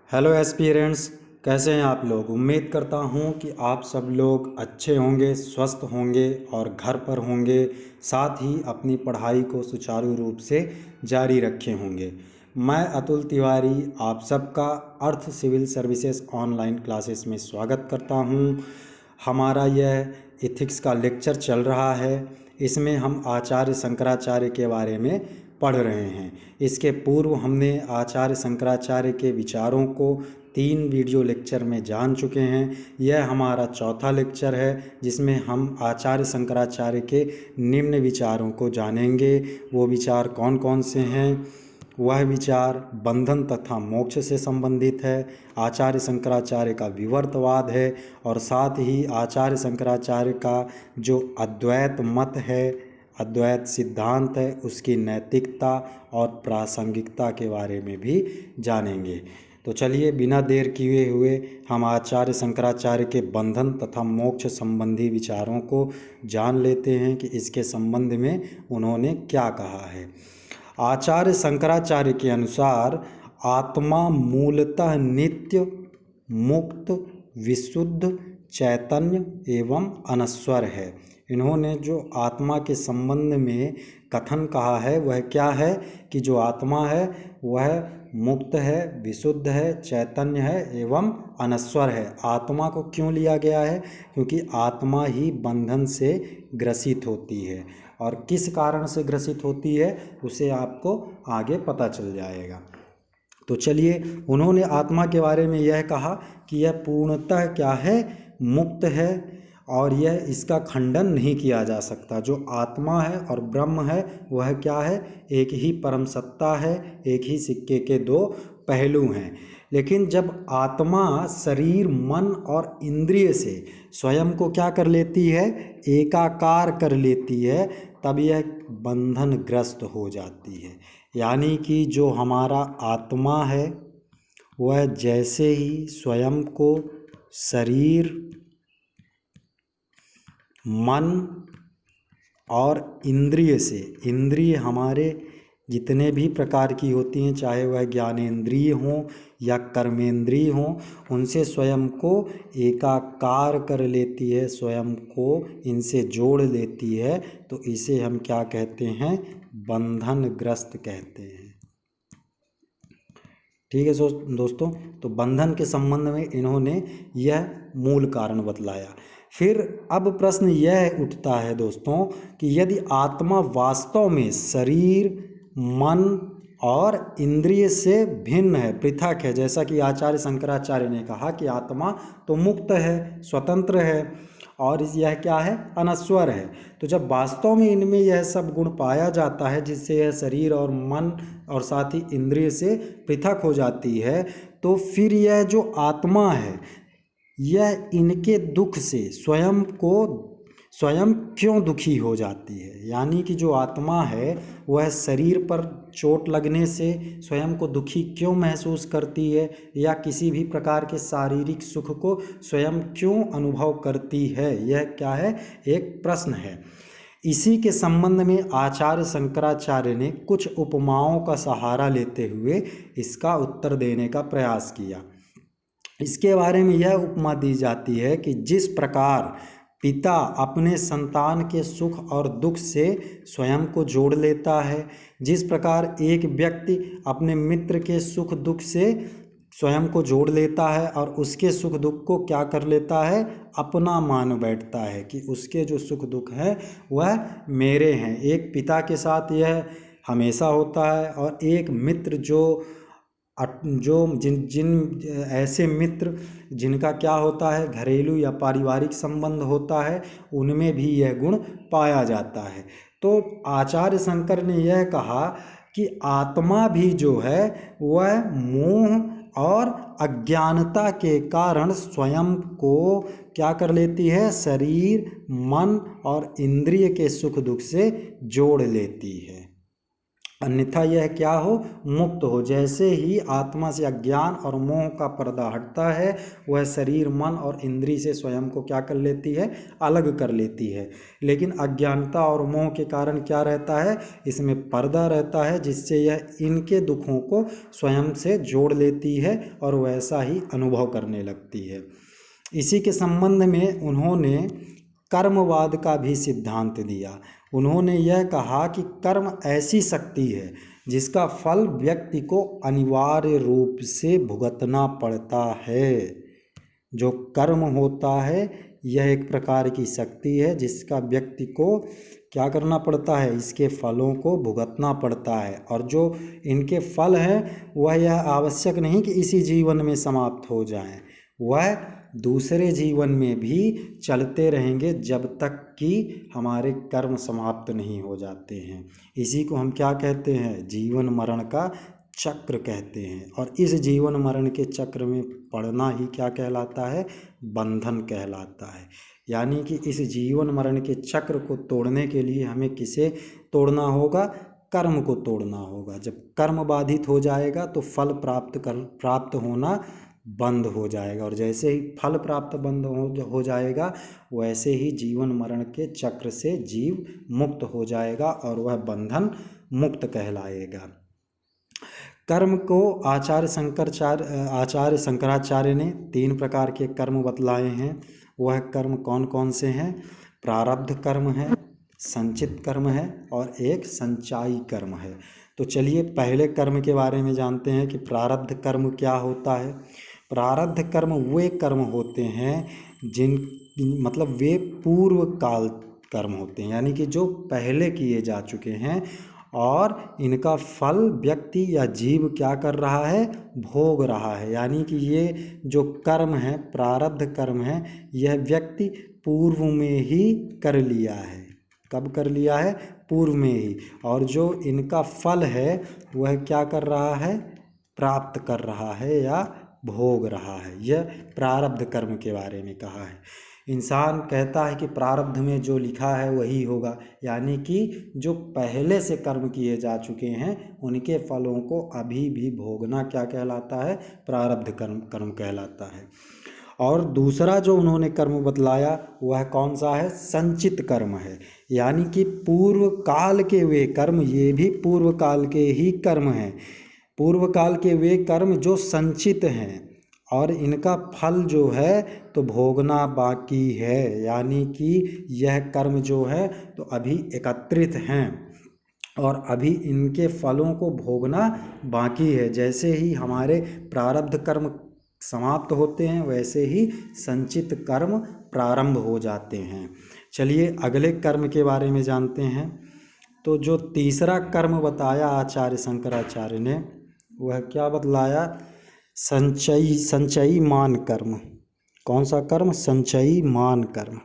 Hello aspirants, कैसे हैं आप लोग। उम्मीद करता हूं कि आप सब लोग अच्छे होंगे, स्वस्थ होंगे और घर पर होंगे, साथ ही अपनी पढ़ाई को सुचारू रूप से जारी रखे होंगे। मैं अतुल तिवारी आप सबका अर्थ सिविल सर्विसेज ऑनलाइन क्लासेस में स्वागत करता हूं। हमारा यह एथिक्स का लेक्चर चल रहा है। इसमें हम आचार्य शंकराचार्य के बारे में पढ़ रहे हैं। इसके पूर्व हमने आचार्य शंकराचार्य के विचारों को 3 वीडियो लेक्चर में जान चुके हैं। यह हमारा चौथा लेक्चर है जिसमें हम आचार्य शंकराचार्य के निम्न विचारों को जानेंगे। वो विचार कौन कौन से हैं? वह विचार बंधन तथा मोक्ष से संबंधित है, आचार्य शंकराचार्य का विवर्तवाद है और साथ ही आचार्य शंकराचार्य का जो अद्वैत मत है, अद्वैत सिद्धांत है, उसकी नैतिकता और प्रासंगिकता के बारे में भी जानेंगे। तो चलिए बिना देर किए हुए हम आचार्य शंकराचार्य के बंधन तथा मोक्ष संबंधी विचारों को जान लेते हैं कि इसके संबंध में उन्होंने क्या कहा है। आचार्य शंकराचार्य के अनुसार आत्मा मूलतः नित्य, मुक्त, विशुद्ध, चैतन्य एवं अनश्वर है। इन्होंने जो आत्मा के संबंध में कथन कहा है वह क्या है कि जो आत्मा है वह मुक्त है, विशुद्ध है, चैतन्य है एवं अनश्वर है। आत्मा को क्यों लिया गया है? क्योंकि आत्मा ही बंधन से ग्रसित होती है और किस कारण से ग्रसित होती है उसे आपको आगे पता चल जाएगा। तो चलिए, उन्होंने आत्मा के बारे में यह कहा कि यह पूर्णतः क्या है? मुक्त है और यह इसका खंडन नहीं किया जा सकता। जो आत्मा है और ब्रह्म है वह क्या है? एक ही परम सत्ता है, एक ही सिक्के के 2 पहलू हैं। लेकिन जब आत्मा शरीर, मन और इंद्रिय से स्वयं को क्या कर लेती है? एकाकार कर लेती है, तब यह बंधनग्रस्त हो जाती है। यानी कि जो हमारा आत्मा है वह जैसे ही स्वयं को शरीर, मन और इंद्रिय से, इंद्रिय हमारे जितने भी प्रकार की होती हैं, चाहे वह ज्ञानेंद्रिय हों या कर्मेंद्रिय हों, उनसे स्वयं को एकाकार कर लेती है, स्वयं को इनसे जोड़ लेती है, तो इसे हम क्या कहते हैं? बंधनग्रस्त कहते हैं। ठीक है दोस्तों, तो बंधन के संबंध में इन्होंने यह मूल कारण बतलाया। फिर अब प्रश्न यह उठता है दोस्तों कि यदि आत्मा वास्तव में शरीर, मन और इंद्रिय से भिन्न है, पृथक है, जैसा कि आचार्य शंकराचार्य ने कहा कि आत्मा तो मुक्त है, स्वतंत्र है और यह क्या है? अनश्वर है। तो जब वास्तव में इनमें यह सब गुण पाया जाता है जिससे यह शरीर और मन और साथ ही इंद्रिय से पृथक हो जाती है, तो फिर यह जो आत्मा है यह इनके दुख से स्वयं क्यों दुखी हो जाती है? यानी कि जो आत्मा है वह शरीर पर चोट लगने से स्वयं को दुखी क्यों महसूस करती है, या किसी भी प्रकार के शारीरिक सुख को स्वयं क्यों अनुभव करती है? यह क्या है? एक प्रश्न है। इसी के संबंध में आचार्य शंकराचार्य ने कुछ उपमाओं का सहारा लेते हुए इसका उत्तर देने का प्रयास किया। इसके बारे में यह उपमा दी जाती है कि जिस प्रकार पिता अपने संतान के सुख और दुख से स्वयं को जोड़ लेता है, जिस प्रकार एक व्यक्ति अपने मित्र के सुख दुख से स्वयं को जोड़ लेता है और उसके सुख दुख को क्या कर लेता है? अपना मान बैठता है कि उसके जो सुख दुख हैं वह मेरे हैं। एक पिता के साथ यह हमेशा होता है और एक मित्र जो जिन ऐसे मित्र जिनका क्या होता है? घरेलू या पारिवारिक संबंध होता है, उनमें भी यह गुण पाया जाता है। तो आचार्य शंकर ने यह कहा कि आत्मा भी जो है वह मोह और अज्ञानता के कारण स्वयं को क्या कर लेती है? शरीर, मन और इंद्रिय के सुख दुख से जोड़ लेती है। अन्यथा यह क्या हो, मुक्त हो। जैसे ही आत्मा से अज्ञान और मोह का पर्दा हटता है, वह शरीर, मन और इंद्रिय से स्वयं को क्या कर लेती है, अलग कर लेती है। लेकिन अज्ञानता और मोह के कारण क्या रहता है, इसमें पर्दा रहता है, जिससे यह इनके दुखों को स्वयं से जोड़ लेती है और वैसा ही अनुभव करने लगती है। इसी के संबंध में उन्होंने कर्मवाद का भी सिद्धांत दिया। उन्होंने यह कहा कि कर्म ऐसी शक्ति है जिसका फल व्यक्ति को अनिवार्य रूप से भुगतना पड़ता है। जो कर्म होता है यह एक प्रकार की शक्ति है जिसका व्यक्ति को क्या करना पड़ता है, इसके फलों को भुगतना पड़ता है। और जो इनके फल हैं वह यह आवश्यक नहीं कि इसी जीवन में समाप्त हो जाएं, वह दूसरे जीवन में भी चलते रहेंगे जब तक कि हमारे कर्म समाप्त नहीं हो जाते हैं। इसी को हम क्या कहते हैं, जीवन मरण का चक्र कहते हैं। और इस जीवन मरण के चक्र में पड़ना ही क्या कहलाता है, बंधन कहलाता है। यानी कि इस जीवन मरण के चक्र को तोड़ने के लिए हमें किसे तोड़ना होगा, कर्म को तोड़ना होगा। जब कर्म बाधित हो जाएगा तो फल प्राप्त होना बंद हो जाएगा, और जैसे ही फल प्राप्त बंद हो जाएगा वैसे ही जीवन मरण के चक्र से जीव मुक्त हो जाएगा और वह बंधन मुक्त कहलाएगा। कर्म को आचार्य शंकराचार्य ने 3 प्रकार के कर्म बतलाए हैं। वह कर्म कौन कौन से हैं, प्रारब्ध कर्म है, संचित कर्म है और एक संचयी कर्म है। तो चलिए पहले कर्म के बारे में जानते हैं कि प्रारब्ध कर्म क्या होता है। प्रारब्ध कर्म वे कर्म होते हैं मतलब वे पूर्व काल कर्म होते हैं, यानी कि जो पहले किए जा चुके हैं और इनका फल व्यक्ति या जीव क्या कर रहा है, भोग रहा है। यानी कि ये जो कर्म है, प्रारब्ध कर्म है, यह व्यक्ति पूर्व में ही कर लिया है। कब कर लिया है, पूर्व में ही। और जो इनका फल है वह क्या कर रहा है, प्राप्त कर रहा है या भोग रहा है। यह प्रारब्ध कर्म के बारे में कहा है। इंसान कहता है कि प्रारब्ध में जो लिखा है वही होगा, यानी कि जो पहले से कर्म किए जा चुके हैं उनके फलों को अभी भी भोगना क्या कहलाता है, प्रारब्ध कर्म कहलाता है। और दूसरा जो उन्होंने कर्म बतलाया वह कौन सा है, संचित कर्म है। यानी कि पूर्व काल के वे कर्म, ये भी पूर्व काल के ही कर्म हैं। पूर्व काल के वे कर्म जो संचित हैं और इनका फल जो है तो भोगना बाकी है। यानी कि यह कर्म जो है तो अभी एकत्रित हैं और अभी इनके फलों को भोगना बाकी है। जैसे ही हमारे प्रारब्ध कर्म समाप्त होते हैं वैसे ही संचित कर्म प्रारंभ हो जाते हैं। चलिए अगले कर्म के बारे में जानते हैं। तो जो तीसरा कर्म बताया आचार्य शंकराचार्य ने वह क्या बतलाया, संचयी मान कर्म। कौन सा कर्म, संचयी मान कर्म।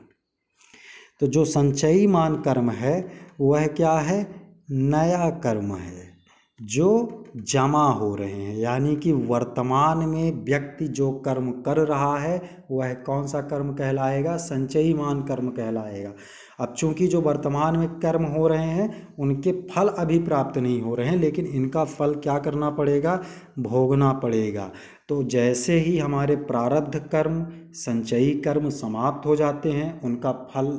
तो जो संचयी मान कर्म है वह क्या है, नया कर्म है जो जमा हो रहे हैं। यानी कि वर्तमान में व्यक्ति जो कर्म कर रहा है वह कौन सा कर्म कहलाएगा, संचयी मान कर्म कहलाएगा। अब चूंकि जो वर्तमान में कर्म हो रहे हैं उनके फल अभी प्राप्त नहीं हो रहे हैं, लेकिन इनका फल क्या करना पड़ेगा, भोगना पड़ेगा। तो जैसे ही हमारे प्रारब्ध कर्म, संचयी कर्म समाप्त हो जाते हैं, उनका फल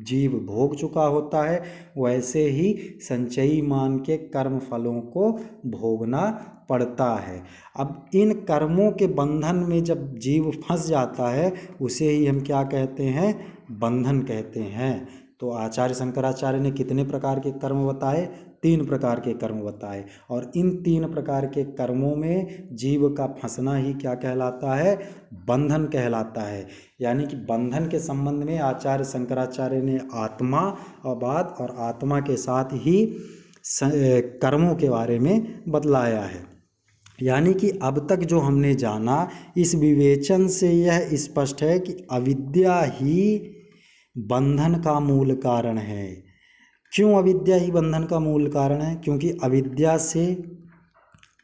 जीव भोग चुका होता है, वैसे ही संचयी मान के कर्म फलों को भोगना पड़ता है। अब इन कर्मों के बंधन में जब जीव फंस जाता है उसे ही हम क्या कहते हैं, बंधन कहते हैं। तो आचार्य शंकराचार्य ने कितने प्रकार के कर्म बताए, 3 प्रकार के कर्म बताए। और इन 3 प्रकार के कर्मों में जीव का फंसना ही क्या कहलाता है, बंधन कहलाता है। यानी कि बंधन के संबंध में आचार्य शंकराचार्य ने आत्मा और आत्मा के साथ ही कर्मों के बारे में बतलाया है। यानी कि अब तक जो हमने जाना, इस विवेचन से यह स्पष्ट है कि अविद्या ही बंधन का मूल कारण है। क्यों अविद्या ही बंधन का मूल कारण है, क्योंकि अविद्या से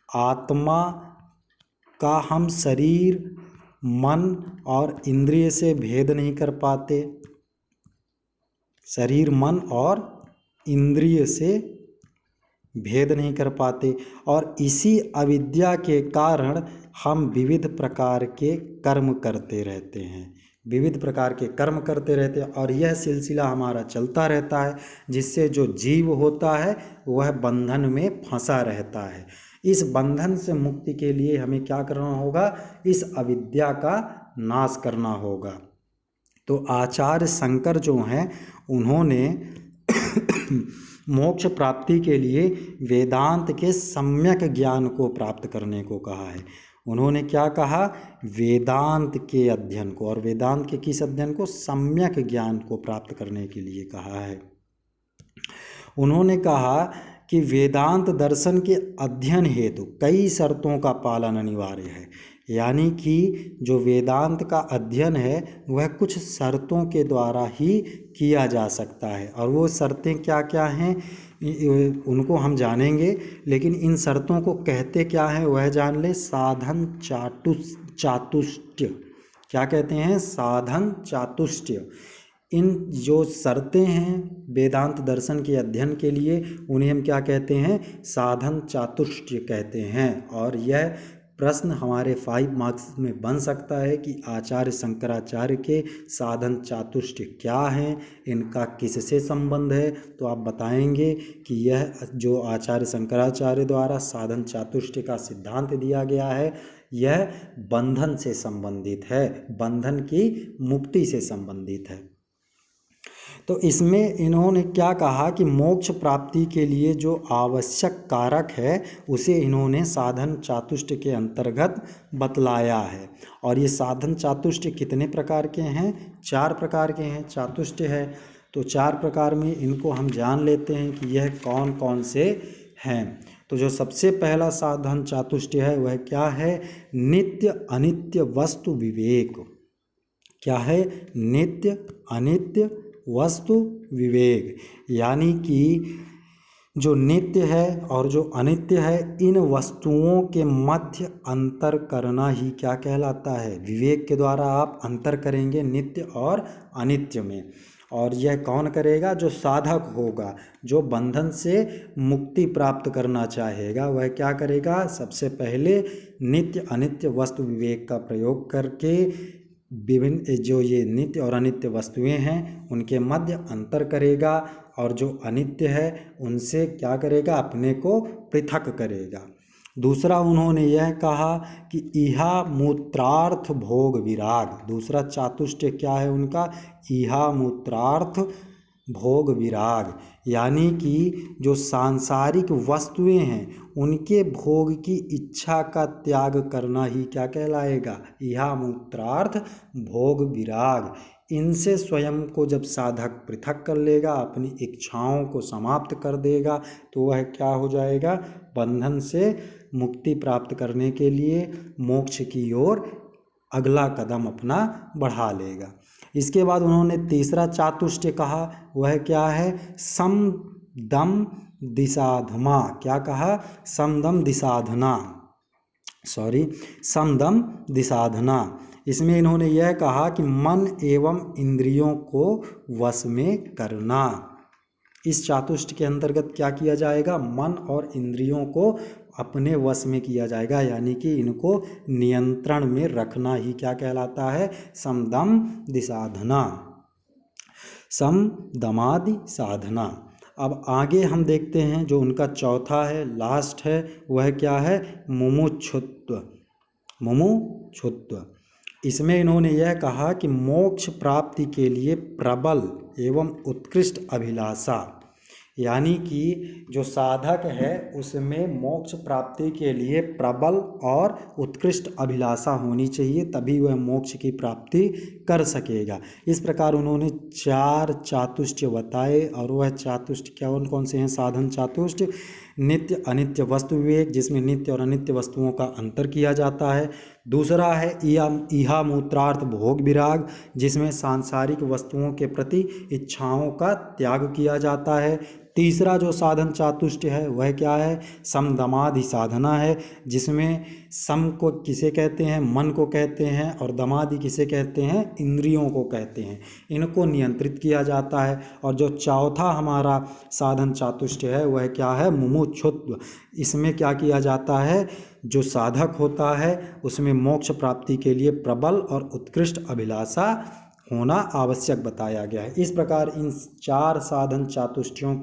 आत्मा का हम शरीर, मन और इंद्रिय से भेद नहीं कर पाते। शरीर, मन और इंद्रिय से भेद नहीं कर पाते, और इसी अविद्या के कारण हम विविध प्रकार के कर्म करते रहते हैं, विविध प्रकार के कर्म करते रहते हैं, और यह सिलसिला हमारा चलता रहता है, जिससे जो जीव होता है वह बंधन में फंसा रहता है। इस बंधन से मुक्ति के लिए हमें क्या करना होगा? इस अविद्या का नाश करना होगा। तो आचार्य शंकर जो हैं उन्होंने मोक्ष प्राप्ति के लिए वेदांत के सम्यक ज्ञान को प्राप्त करने को कहा है। उन्होंने क्या कहा? वेदांत के अध्ययन को, और वेदांत के किस अध्ययन को? सम्यक ज्ञान को प्राप्त करने के लिए कहा है। उन्होंने कहा कि वेदांत दर्शन के अध्ययन हेतु कई शर्तों का पालन अनिवार्य है, यानी कि जो वेदांत का अध्ययन है वह कुछ शर्तों के द्वारा ही किया जा सकता है, और वो शर्तें क्या क्या हैं उनको हम जानेंगे, लेकिन इन शर्तों को कहते क्या हैं वह जान ले। साधन चातुष्टय। क्या कहते हैं? साधन चातुष्टय। इन जो शर्तें हैं वेदांत दर्शन के अध्ययन के लिए उन्हें हम क्या कहते हैं? साधन चातुष्टय कहते हैं। और यह प्रश्न हमारे 5 मार्क्स में बन सकता है कि आचार्य शंकराचार्य के साधन चातुष्टय क्या हैं, इनका किससे संबंध है। तो आप बताएंगे कि यह जो आचार्य शंकराचार्य द्वारा साधन चातुष्टय का सिद्धांत दिया गया है यह बंधन से संबंधित है, बंधन की मुक्ति से संबंधित है। तो इसमें इन्होंने क्या कहा कि मोक्ष प्राप्ति के लिए जो आवश्यक कारक है उसे इन्होंने साधन चातुष्टय के अंतर्गत बतलाया है। और ये साधन चातुष्टय कितने प्रकार के हैं? 4 प्रकार के हैं। चातुष्टय है तो 4 प्रकार में इनको हम जान लेते हैं कि यह कौन कौन से हैं। तो जो सबसे पहला साधन चातुष्टय है वह क्या है? नित्य अनित्य वस्तु विवेक। क्या है? नित्य अनित्य वस्तु विवेक, यानी कि जो नित्य है और जो अनित्य है इन वस्तुओं के मध्य अंतर करना ही क्या कहलाता है? विवेक के द्वारा आप अंतर करेंगे नित्य और अनित्य में। और यह कौन करेगा? जो साधक होगा, जो बंधन से मुक्ति प्राप्त करना चाहेगा वह क्या करेगा? सबसे पहले नित्य अनित्य वस्तु विवेक का प्रयोग करके विभिन्न जो ये नित्य और अनित्य वस्तुएं हैं उनके मध्य अंतर करेगा, और जो अनित्य है उनसे क्या करेगा? अपने को पृथक करेगा। दूसरा उन्होंने यह कहा कि इहा मूत्रार्थ भोग विराग। दूसरा चातुष्टय क्या है उनका? इहा मूत्रार्थ भोग विराग, यानी कि जो सांसारिक वस्तुएं हैं उनके भोग की इच्छा का त्याग करना ही क्या कहलाएगा? इहा मूत्रार्थ भोग विराग। इनसे स्वयं को जब साधक पृथक कर लेगा, अपनी इच्छाओं को समाप्त कर देगा, तो वह क्या हो जाएगा? बंधन से मुक्ति प्राप्त करने के लिए मोक्ष की ओर अगला कदम अपना बढ़ा लेगा। इसके बाद उन्होंने तीसरा चातुष्टय कहा, वह क्या है? सम दम दिसाधमा। क्या कहा? समदम दिसाधना, समदम दिसाधना। इसमें इन्होंने यह कहा कि मन एवं इंद्रियों को वश में करना। इस चातुष्टय के अंतर्गत क्या किया जाएगा? मन और इंद्रियों को अपने वश में किया जाएगा, यानी कि इनको नियंत्रण में रखना ही क्या कहलाता है? समदम दिसाधना, समदमादि साधना। अब आगे हम देखते हैं जो उनका चौथा है, लास्ट है, वह क्या है? मुमुक्षुत्व। मुमुक्षुत्व। इसमें इन्होंने यह कहा कि मोक्ष प्राप्ति के लिए प्रबल एवं उत्कृष्ट अभिलाषा, यानी कि जो साधक है उसमें मोक्ष प्राप्ति के लिए प्रबल और उत्कृष्ट अभिलाषा होनी चाहिए, तभी वह मोक्ष की प्राप्ति कर सकेगा। इस प्रकार उन्होंने 4 चातुष्टय बताए, और वह चातुष्टय कौन कौन से हैं? साधन चातुष्टय, नित्य अनित्य वस्तु विवेक, जिसमें नित्य और अनित्य वस्तुओं का अंतर किया जाता है। दूसरा है इहा मूत्रार्थ भोग विराग, जिसमें सांसारिक वस्तुओं के प्रति इच्छाओं का त्याग किया जाता है। तीसरा जो साधन चातुष्टय है वह क्या है, सम दमादि साधना है, जिसमें सम को किसे कहते हैं, मन को कहते हैं, और दमादि किसे कहते हैं, इंद्रियों को कहते हैं। इनको नियंत्रित किया जाता है। और जो चौथा हमारा साधन चातुष्टय है वह क्या है, मुमुक्षुत्व। इसमें क्या किया जाता है, जो साधक होता है उसमें मोक्ष प्राप्ति के लिए प्रबल और उत्कृष्ट अभिलाषा होना आवश्यक बताया गया है। इस प्रकार इन 4 साधन चातुष्टयों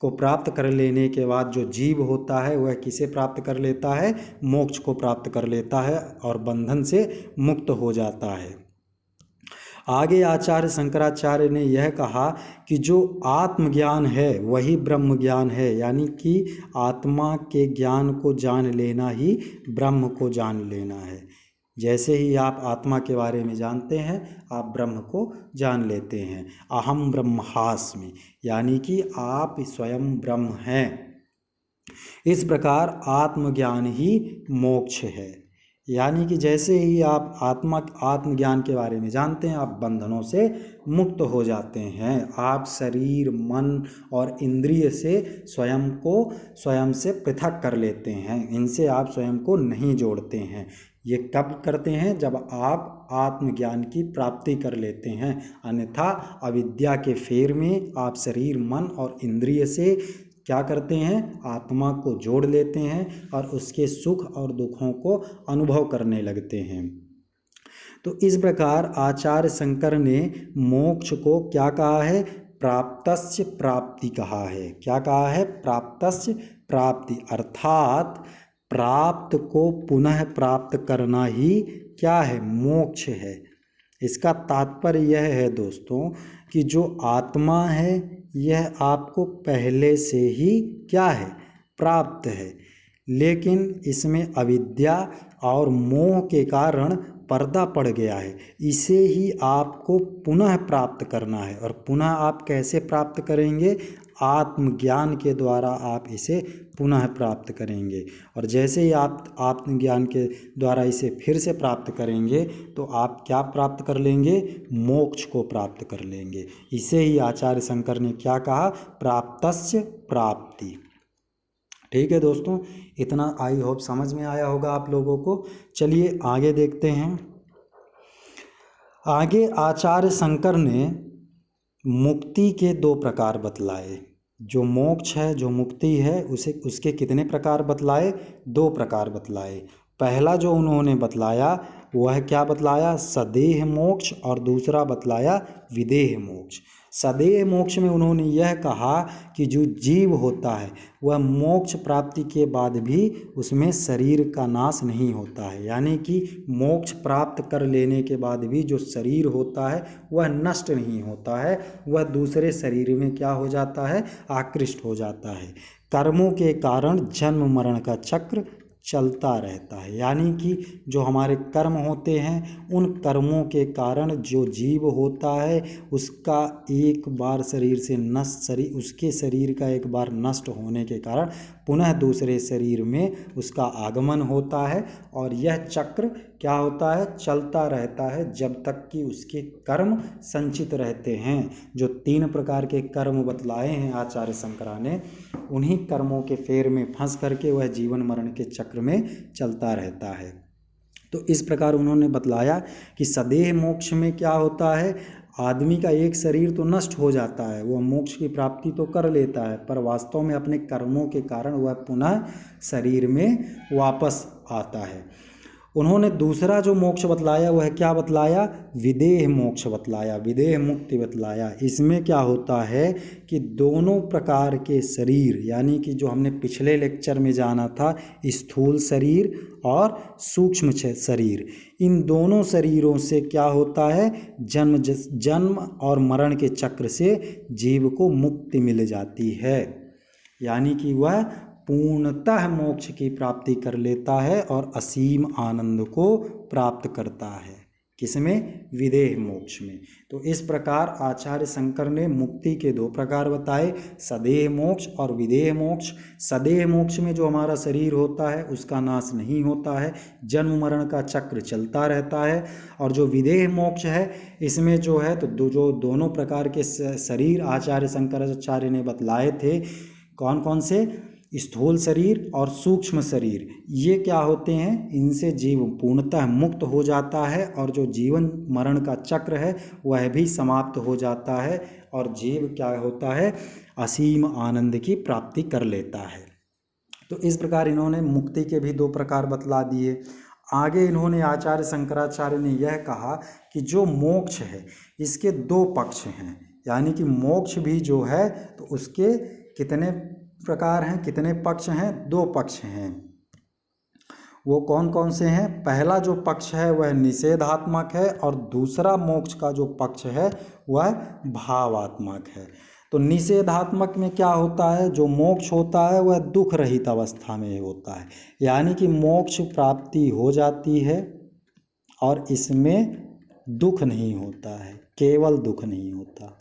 को प्राप्त कर लेने के बाद जो जीव होता है वह किसे प्राप्त कर लेता है, मोक्ष को प्राप्त कर लेता है और बंधन से मुक्त हो जाता है। आगे आचार्य शंकराचार्य ने यह कहा कि जो आत्मज्ञान है वही ब्रह्म ज्ञान है, यानी कि आत्मा के ज्ञान को जान लेना ही ब्रह्म को जान लेना है। जैसे ही आप आत्मा के बारे में जानते हैं आप ब्रह्म को जान लेते हैं। अहम ब्रह्मास्मि, यानी कि आप स्वयं ब्रह्म हैं। इस प्रकार आत्मज्ञान ही मोक्ष है। यानी कि जैसे ही आप आत्मज्ञान के बारे में जानते हैं आप बंधनों से मुक्त हो जाते हैं। आप शरीर, मन और इंद्रिय से स्वयं से पृथक कर लेते हैं। इनसे आप स्वयं को नहीं जोड़ते हैं। ये कब करते हैं, जब आप आत्मज्ञान की प्राप्ति कर लेते हैं। अन्यथा अविद्या के फेर में आप शरीर, मन और इंद्रिय से क्या करते हैं, आत्मा को जोड़ लेते हैं और उसके सुख और दुखों को अनुभव करने लगते हैं। तो इस प्रकार आचार्य शंकर ने मोक्ष को क्या कहा है, प्राप्तस्य प्राप्ति कहा है। क्या कहा है, प्राप्तस्य प्राप्ति, अर्थात प्राप्त को पुनः प्राप्त करना ही क्या है, मोक्ष है। इसका तात्पर्य यह है दोस्तों कि जो आत्मा है यह आपको पहले से ही क्या है, प्राप्त है, लेकिन इसमें अविद्या और मोह के कारण पर्दा पड़ गया है। इसे ही आपको पुनः प्राप्त करना है। और पुनः आप कैसे प्राप्त करेंगे, आत्मज्ञान के द्वारा आप इसे पुनः प्राप्त करेंगे। और जैसे ही आप आत्मज्ञान के द्वारा इसे फिर से प्राप्त करेंगे तो आप क्या प्राप्त कर लेंगे, मोक्ष को प्राप्त कर लेंगे। इसे ही आचार्य शंकर ने क्या कहा, प्राप्तस्य प्राप्ति। ठीक है दोस्तों, इतना आई होप समझ में आया होगा आप लोगों को। चलिए आगे देखते हैं। आगे आचार्य शंकर ने मुक्ति के 2 प्रकार बतलाए। जो मोक्ष है, जो मुक्ति है, उसके कितने प्रकार बतलाए, 2 प्रकार बतलाए। पहला जो उन्होंने बतलाया वह क्या बतलाया, सदेह मोक्ष, और दूसरा बतलाया विदेह मोक्ष। सदेह मोक्ष में उन्होंने यह कहा कि जो जीव होता है वह मोक्ष प्राप्ति के बाद भी उसमें शरीर का नाश नहीं होता है। यानी कि मोक्ष प्राप्त कर लेने के बाद भी जो शरीर होता है वह नष्ट नहीं होता है, वह दूसरे शरीर में क्या हो जाता है, आकृष्ट हो जाता है। कर्मों के कारण जन्म मरण का चक्र चलता रहता है। यानी कि जो हमारे कर्म होते हैं उन कर्मों के कारण जो जीव होता है उसका एक बार उसके शरीर का एक बार नष्ट होने के कारण पुनः दूसरे शरीर में उसका आगमन होता है। और यह चक्र क्या होता है, चलता रहता है जब तक कि उसके कर्म संचित रहते हैं। जो 3 प्रकार के कर्म बतलाए हैं आचार्य शंकरा ने, उन्हीं कर्मों के फेर में फंस करके वह जीवन मरण के चक्र में चलता रहता है। तो इस प्रकार उन्होंने बतलाया कि सदेह मोक्ष में क्या होता है, आदमी का एक शरीर तो नष्ट हो जाता है, वह मोक्ष की प्राप्ति तो कर लेता है, पर वास्तव में अपने कर्मों के कारण वह पुनः शरीर में वापस आता है। उन्होंने दूसरा जो मोक्ष बतलाया वह क्या बतलाया, विदेह मोक्ष बतलाया, विदेह मुक्ति बतलाया। इसमें क्या होता है कि दोनों प्रकार के शरीर, यानी कि जो हमने पिछले लेक्चर में जाना था, स्थूल शरीर और सूक्ष्म शरीर, इन दोनों शरीरों से क्या होता है, जन्म और मरण के चक्र से जीव को मुक्ति मिल जाती है। यानी कि वह पूर्णतः मोक्ष की प्राप्ति कर लेता है और असीम आनंद को प्राप्त करता है। किसमें? विदेह मोक्ष में। तो इस प्रकार आचार्य शंकर ने मुक्ति के दो प्रकार बताए, सदेह मोक्ष और विदेह मोक्ष। सदेह मोक्ष में जो हमारा शरीर होता है उसका नाश नहीं होता है, जन्म मरण का चक्र चलता रहता है। और जो विदेह मोक्ष है इसमें जो है तो जो दोनों प्रकार के शरीर आचार्य शंकराचार्य ने बतलाए थे, कौन कौन से? स्थूल शरीर और सूक्ष्म शरीर। ये क्या होते हैं? इनसे जीव पूर्णतः मुक्त हो जाता है और जो जीवन मरण का चक्र है वह भी समाप्त हो जाता है और जीव क्या होता है? असीम आनंद की प्राप्ति कर लेता है। तो इस प्रकार इन्होंने मुक्ति के भी दो प्रकार बतला दिए। आगे इन्होंने आचार्य शंकराचार्य ने यह कहा कि जो मोक्ष है इसके दो पक्ष हैं, यानी कि मोक्ष भी जो है तो उसके कितने प्रकार हैं, कितने पक्ष हैं? दो पक्ष हैं। वो कौन कौन से हैं? पहला जो पक्ष है वह निषेधात्मक है और दूसरा मोक्ष का जो पक्ष है वह भावात्मक है। तो निषेधात्मक में क्या होता है? जो मोक्ष होता है वह दुख रहित अवस्था में होता है, यानी कि मोक्ष प्राप्ति हो जाती है और इसमें दुख नहीं होता है, केवल दुख नहीं होता,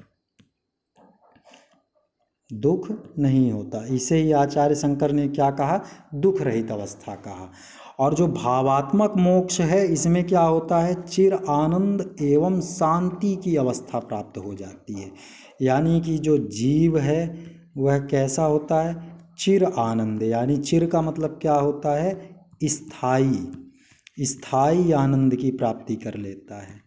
दुख नहीं होता। इसे ही आचार्य शंकर ने क्या कहा? दुख रहित अवस्था कहा। और जो भावात्मक मोक्ष है इसमें क्या होता है? चिर आनंद एवं शांति की अवस्था प्राप्त हो जाती है, यानी कि जो जीव है वह कैसा होता है? चिर आनंद, यानी चिर का मतलब क्या होता है? स्थायी आनंद की प्राप्ति कर लेता है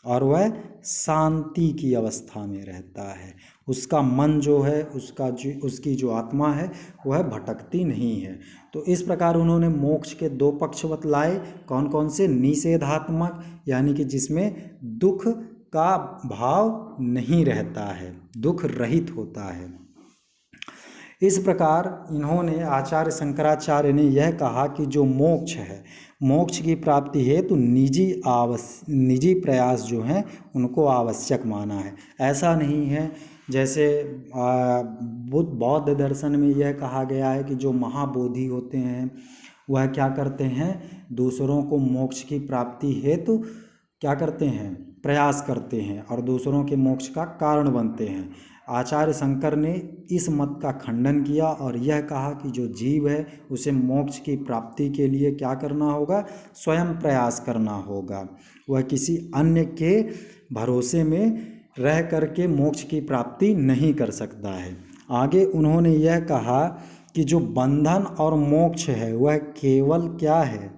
और वह शांति की अवस्था में रहता है। उसका मन जो है, उसकी जो आत्मा है वह भटकती नहीं है। तो इस प्रकार उन्होंने मोक्ष के दो पक्ष बतलाए, कौन कौन से? निषेधात्मक, यानी कि जिसमें दुख का भाव नहीं रहता है, दुख रहित होता है। इस प्रकार इन्होंने आचार्य शंकराचार्य ने यह कहा कि जो मोक्ष है, मोक्ष की प्राप्ति हेतु निजी प्रयास जो हैं उनको आवश्यक माना है। ऐसा नहीं है जैसे बौद्ध दर्शन में यह कहा गया है कि जो महाबोधि होते हैं वह क्या करते हैं? दूसरों को मोक्ष की प्राप्ति हेतु क्या करते हैं? प्रयास करते हैं और दूसरों के मोक्ष का कारण बनते हैं। आचार्य शंकर ने इस मत का खंडन किया और यह कहा कि जो जीव है उसे मोक्ष की प्राप्ति के लिए क्या करना होगा? स्वयं प्रयास करना होगा। वह किसी अन्य के भरोसे में रह करके मोक्ष की प्राप्ति नहीं कर सकता है। आगे उन्होंने यह कहा कि जो बंधन और मोक्ष है वह केवल क्या है?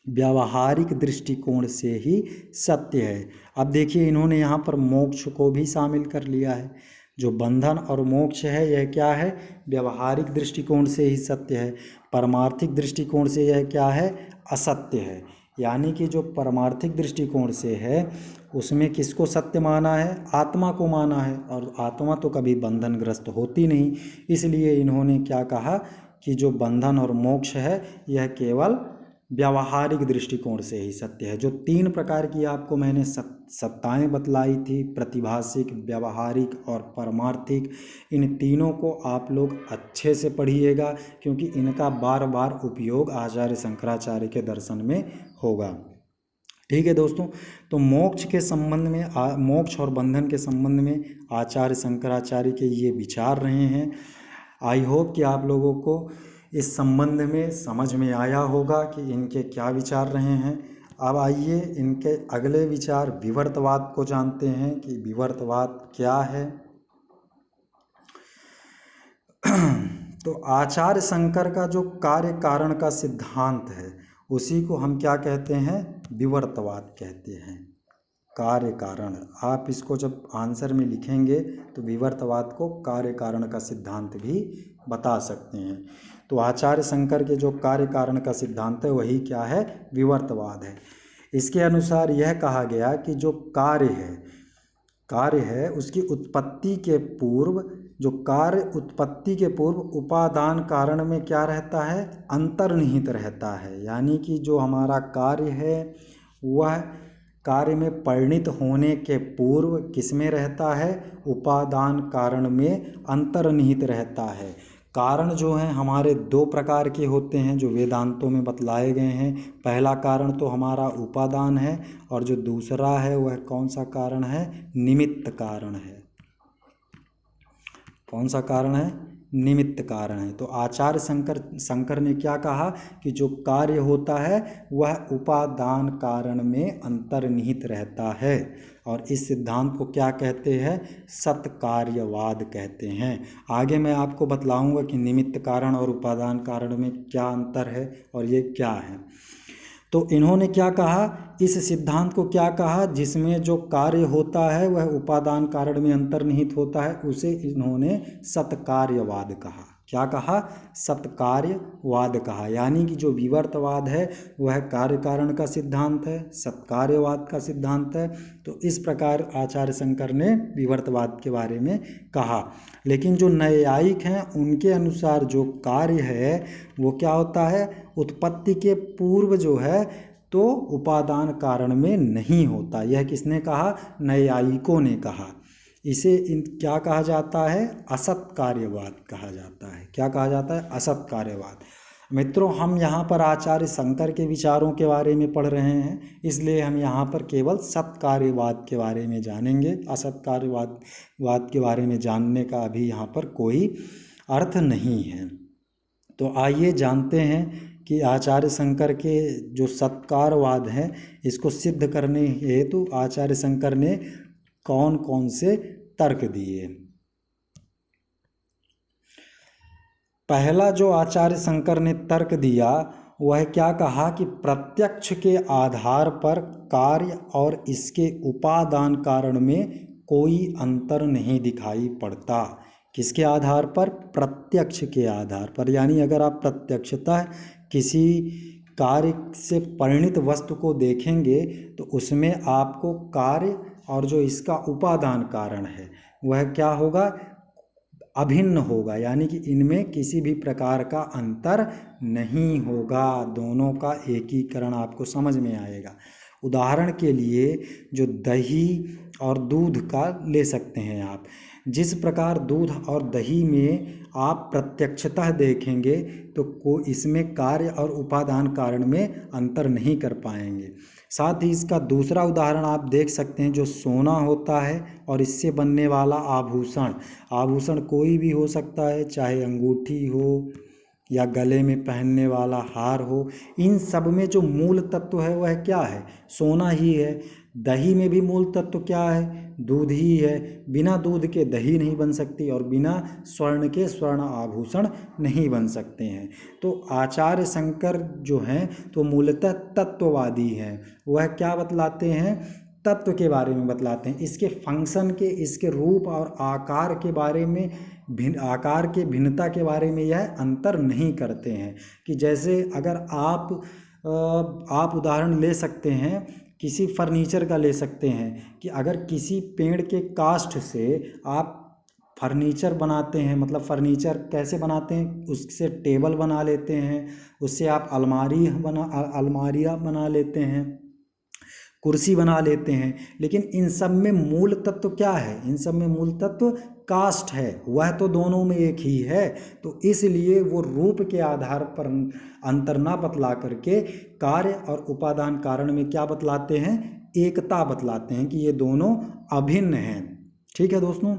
व्यावहारिक दृष्टिकोण से ही सत्य है। अब देखिए इन्होंने यहाँ पर मोक्ष को भी शामिल कर लिया है। जो बंधन और मोक्ष है यह क्या है? व्यावहारिक दृष्टिकोण से ही सत्य है। परमार्थिक दृष्टिकोण से यह क्या है? असत्य है। यानी कि जो परमार्थिक दृष्टिकोण से है उसमें किसको सत्य माना है? आत्मा को माना है, और आत्मा तो कभी बंधनग्रस्त होती नहीं। इसलिए इन्होंने क्या कहा कि जो बंधन और मोक्ष है यह केवल व्यावहारिक दृष्टिकोण से ही सत्य है। जो तीन प्रकार की आपको मैंने सत्ताएं बतलाई थी, प्रतिभासिक, व्यावहारिक और परमार्थिक, इन तीनों को आप लोग अच्छे से पढ़िएगा क्योंकि इनका बार बार उपयोग आचार्य शंकराचार्य के दर्शन में होगा। ठीक है दोस्तों, तो मोक्ष के संबंध में मोक्ष और बंधन के संबंध में आचार्य शंकराचार्य के ये विचार रहे हैं। आई होप कि आप लोगों को इस संबंध में समझ में आया होगा कि इनके क्या विचार रहे हैं। अब आइए इनके अगले विचार विवर्तवाद को जानते हैं कि विवर्तवाद क्या है। तो आचार्य शंकर का जो कार्य कारण का सिद्धांत है उसी को हम क्या कहते हैं? विवर्तवाद कहते हैं। कार्य कारण, आप इसको जब आंसर में लिखेंगे तो विवर्तवाद को कार्य कारण का सिद्धांत भी बता सकते हैं। तो आचार्य शंकर के जो कार्य कारण का सिद्धांत है वही क्या है? विवर्तवाद है। इसके अनुसार यह कहा गया कि जो कार्य है उसकी उत्पत्ति के पूर्व, जो कार्य उत्पत्ति के पूर्व उपादान कारण में क्या रहता है? अंतर्निहित रहता है। यानी कि जो हमारा कार्य है वह कार्य में परिणित होने के पूर्व किस में रहता है? उपादान कारण में अंतर्निहित रहता है। कारण जो हैं हमारे दो प्रकार के होते हैं जो वेदांतों में बतलाए गए हैं। पहला कारण तो हमारा उपादान है और जो दूसरा है वह कौन सा कारण है? निमित्त कारण है। कौन सा कारण है? निमित्त कारण है। तो आचार्य शंकर ने क्या कहा कि जो कार्य होता है वह उपादान कारण में अंतर्निहित रहता है, और इस सिद्धांत को क्या कहते हैं? सत्कार्यवाद कहते हैं। आगे मैं आपको बतलाऊंगा कि निमित्त कारण और उपादान कारण में क्या अंतर है और ये क्या है। तो इन्होंने क्या कहा, इस सिद्धांत को क्या कहा, जिसमें जो कार्य होता है वह उपादान कारण में अंतर्निहित होता है, उसे इन्होंने सत्कार्यवाद कहा। क्या कहा? सत्कार्यवाद कहा। यानी कि जो विवर्तवाद है वह कार्य कारण का सिद्धांत है, सत्कार्यवाद का सिद्धांत है। तो इस प्रकार आचार्य शंकर ने विवर्तवाद के बारे में कहा। लेकिन जो न्यायिक हैं उनके अनुसार जो कार्य है वो क्या होता है? उत्पत्ति के पूर्व जो है तो उपादान कारण में नहीं होता। यह किसने कहा? न्यायिकों ने कहा। इसे क्या कहा जाता है? असत कार्यवाद कहा जाता है। क्या कहा जाता है? असत कार्यवाद। मित्रों, हम यहाँ पर आचार्य शंकर के विचारों के बारे में पढ़ रहे हैं, इसलिए हम यहाँ पर केवल सत्कार्यवाद के बारे में जानेंगे। असत कार्यवाद के बारे में जानने का अभी यहाँ पर कोई अर्थ नहीं है। तो आइए जानते हैं कि आचार्य शंकर के जो सत्कारवाद हैं इसको सिद्ध करने हेतु आचार्य शंकर ने कौन कौन से तर्क दिए। पहला जो आचार्य शंकर ने तर्क दिया वह क्या कहा कि प्रत्यक्ष के आधार पर कार्य और इसके उपादान कारण में कोई अंतर नहीं दिखाई पड़ता। किसके आधार पर? प्रत्यक्ष के आधार पर। यानी अगर आप प्रत्यक्षतः किसी कार्य से परिणित वस्तु को देखेंगे तो उसमें आपको कार्य और जो इसका उपादान कारण है वह क्या होगा? अभिन्न होगा। यानी कि इनमें किसी भी प्रकार का अंतर नहीं होगा, दोनों का एकीकरण आपको समझ में आएगा। उदाहरण के लिए जो दही और दूध का ले सकते हैं आप। जिस प्रकार दूध और दही में आप प्रत्यक्षतः देखेंगे तो इसमें कार्य और उपादान कारण में अंतर नहीं कर पाएंगे। साथ ही इसका दूसरा उदाहरण आप देख सकते हैं, जो सोना होता है और इससे बनने वाला आभूषण कोई भी हो सकता है, चाहे अंगूठी हो या गले में पहनने वाला हार हो। इन सब में जो मूल तत्व है वह क्या है? सोना ही है। दही में भी मूल तत्व क्या है? दूध ही है। बिना दूध के दही नहीं बन सकती और बिना स्वर्ण के स्वर्ण आभूषण नहीं बन सकते हैं। तो आचार्य शंकर जो हैं तो मूलतः तत्ववादी हैं। वह क्या बतलाते हैं? तत्व के बारे में बतलाते हैं, इसके फंक्शन के, इसके रूप और आकार के बारे में, आकार के भिन्नता के बारे में यह अंतर नहीं करते हैं। कि जैसे अगर आप उदाहरण ले सकते हैं, किसी फर्नीचर का ले सकते हैं कि अगर किसी पेड़ के काष्ठ से आप फर्नीचर बनाते हैं, मतलब फर्नीचर कैसे बनाते हैं? उससे टेबल बना लेते हैं, उससे आप अलमारियाँ बना लेते हैं, कुर्सी बना लेते हैं। लेकिन इन सब में मूल तत्व क्या है? इन सब में मूल तत्व काष्ठ है, वह तो दोनों में एक ही है। तो इसलिए वो रूप के आधार पर अंतर ना बतला करके कार्य और उपादान कारण में क्या बतलाते हैं? एकता बतलाते हैं कि ये दोनों अभिन्न हैं। ठीक है दोस्तों,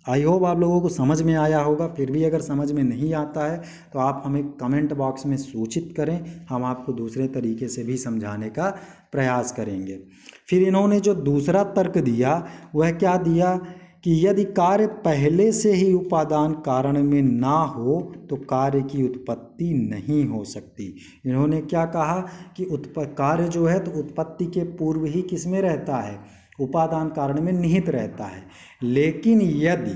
आई होप आप लोगों को समझ में आया होगा। फिर भी अगर समझ में नहीं आता है तो आप हमें कमेंट बॉक्स में सूचित करें, हम आपको दूसरे तरीके से भी समझाने का प्रयास करेंगे। फिर इन्होंने जो दूसरा तर्क दिया वह क्या दिया कि यदि कार्य पहले से ही उपादान कारण में ना हो तो कार्य की उत्पत्ति नहीं हो सकती। इन्होंने क्या कहा कि कार्य जो है तो उत्पत्ति के पूर्व ही किस में रहता है? उपादान कारण में निहित रहता है। लेकिन यदि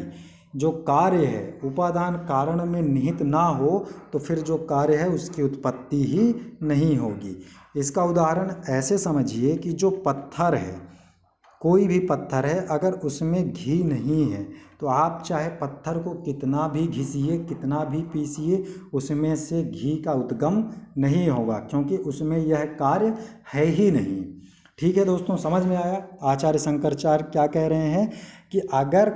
जो कार्य है उपादान कारण में निहित ना हो तो फिर जो कार्य है उसकी उत्पत्ति ही नहीं होगी। इसका उदाहरण ऐसे समझिए कि जो पत्थर है, कोई भी पत्थर है, अगर उसमें घी नहीं है तो आप चाहे पत्थर को कितना भी घिसिए, कितना भी पीसिए, उसमें से घी का उद्गम नहीं होगा, क्योंकि उसमें यह कार्य है ही नहीं। ठीक है दोस्तों, समझ में आया? आचार्य शंकराचार्य क्या कह रहे हैं कि अगर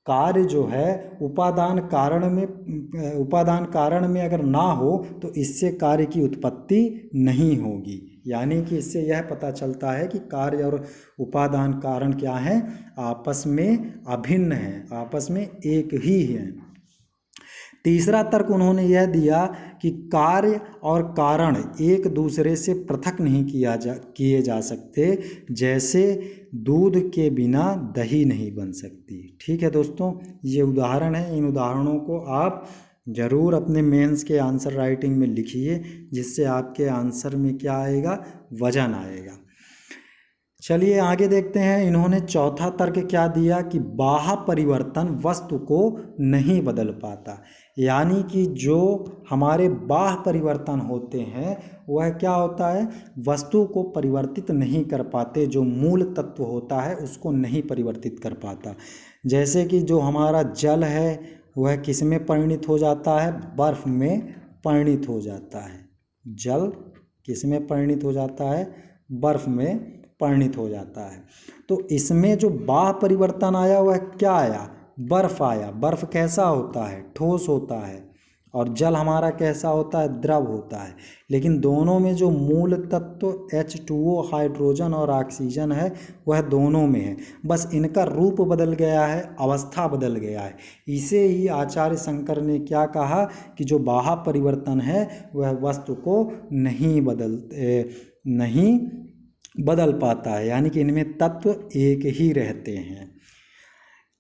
कार्य जो है उपादान कारण में अगर ना हो तो इससे कार्य की उत्पत्ति नहीं होगी। यानी कि इससे यह पता चलता है कि कार्य और उपादान कारण क्या हैं, आपस में अभिन्न हैं, आपस में एक ही हैं। तीसरा तर्क उन्होंने यह दिया कि कार्य और कारण एक दूसरे से पृथक नहीं किए जा सकते, जैसे दूध के बिना दही नहीं बन सकती। ठीक है दोस्तों, ये उदाहरण है। इन उदाहरणों को आप ज़रूर अपने मेंस के आंसर राइटिंग में लिखिए, जिससे आपके आंसर में क्या आएगा, वजन आएगा। चलिए आगे देखते हैं। इन्होंने चौथा तर्क क्या दिया कि बाह्य परिवर्तन वस्तु को नहीं बदल पाता। यानी कि जो हमारे बाह्य परिवर्तन होते हैं वह क्या होता है, वस्तु को परिवर्तित नहीं कर पाते, जो मूल तत्व होता है उसको नहीं परिवर्तित कर पाता। जैसे कि जो हमारा जल है वह किस में परिणित हो जाता है, बर्फ में परिणित हो जाता है। जल किस में परिणित हो जाता है, बर्फ में परिणित हो जाता है। तो इसमें जो बाह्य परिवर्तन आया वह क्या आया, बर्फ आया। बर्फ कैसा होता है, ठोस होता है, और जल हमारा कैसा होता है, द्रव होता है। लेकिन दोनों में जो मूल तत्व H2O हाइड्रोजन और ऑक्सीजन है वह दोनों में है, बस इनका रूप बदल गया है, अवस्था बदल गया है। इसे ही आचार्य शंकर ने क्या कहा कि जो बाह्य परिवर्तन है वह वस्तु को नहीं बदल पाता है, यानी कि इनमें तत्व एक ही रहते हैं।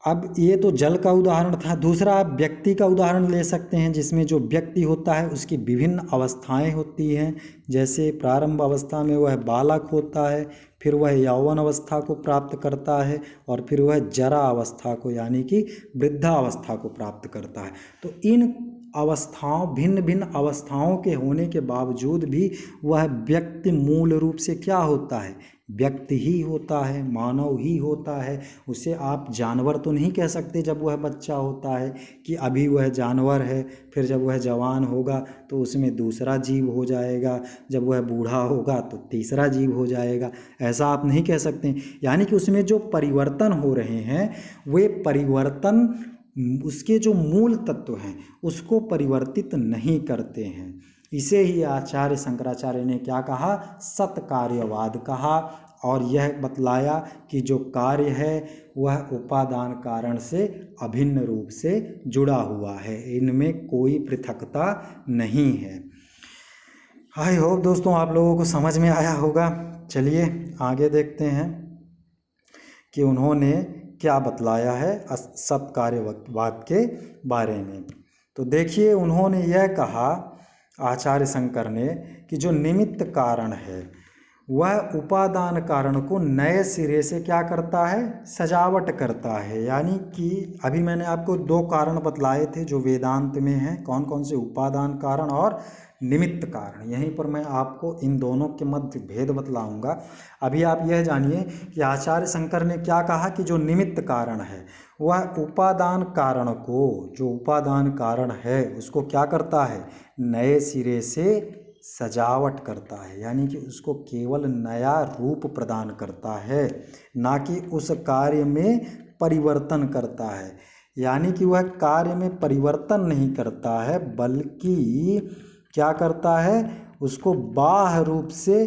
अब ये तो जल का उदाहरण था। दूसरा आप व्यक्ति का उदाहरण ले सकते हैं, जिसमें जो व्यक्ति होता है उसकी विभिन्न अवस्थाएं होती हैं। जैसे प्रारंभ अवस्था में वह बालक होता है, फिर वह यौवन अवस्था को प्राप्त करता है, और फिर वह जरा अवस्था को यानी कि वृद्धावस्था को प्राप्त करता है। तो इन अवस्थाओं, भिन्न भिन्न अवस्थाओं के होने के बावजूद भी वह व्यक्ति मूल रूप से क्या होता है, व्यक्ति ही होता है, मानव ही होता है। उसे आप जानवर तो नहीं कह सकते जब वह बच्चा होता है कि अभी वह जानवर है, फिर जब वह जवान होगा तो उसमें दूसरा जीव हो जाएगा, जब वह बूढ़ा होगा तो तीसरा जीव हो जाएगा, ऐसा आप नहीं कह सकते। यानी कि उसमें जो परिवर्तन हो रहे हैं वे परिवर्तन उसके जो मूल तत्व हैं उसको परिवर्तित नहीं करते हैं। इसे ही आचार्य शंकराचार्य ने क्या कहा, सत्कार्यवाद कहा, और यह बतलाया कि जो कार्य है वह उपादान कारण से अभिन्न रूप से जुड़ा हुआ है, इनमें कोई पृथकता नहीं है। आई होप दोस्तों आप लोगों को समझ में आया होगा। चलिए आगे देखते हैं कि उन्होंने क्या बतलाया है सत्कार्यवाद के बारे में। तो देखिए उन्होंने यह कहा आचार्य शंकर ने कि जो निमित्त कारण है वह उपादान कारण को नए सिरे से क्या करता है, सजावट करता है। यानी कि अभी मैंने आपको दो कारण बतलाए थे जो वेदांत में हैं, कौन कौन से, उपादान कारण और निमित्त कारण। यहीं पर मैं आपको इन दोनों के मध्य भेद बतलाऊंगा। अभी आप यह जानिए कि आचार्य शंकर ने क्या कहा कि जो निमित्त कारण है वह उपादान कारण को, जो उपादान कारण है उसको क्या करता है, नए सिरे से सजावट करता है। यानी कि उसको केवल नया रूप प्रदान करता है, ना कि उस कार्य में परिवर्तन करता है। यानी कि वह कार्य में परिवर्तन नहीं करता है, बल्कि क्या करता है, उसको बाह्य रूप से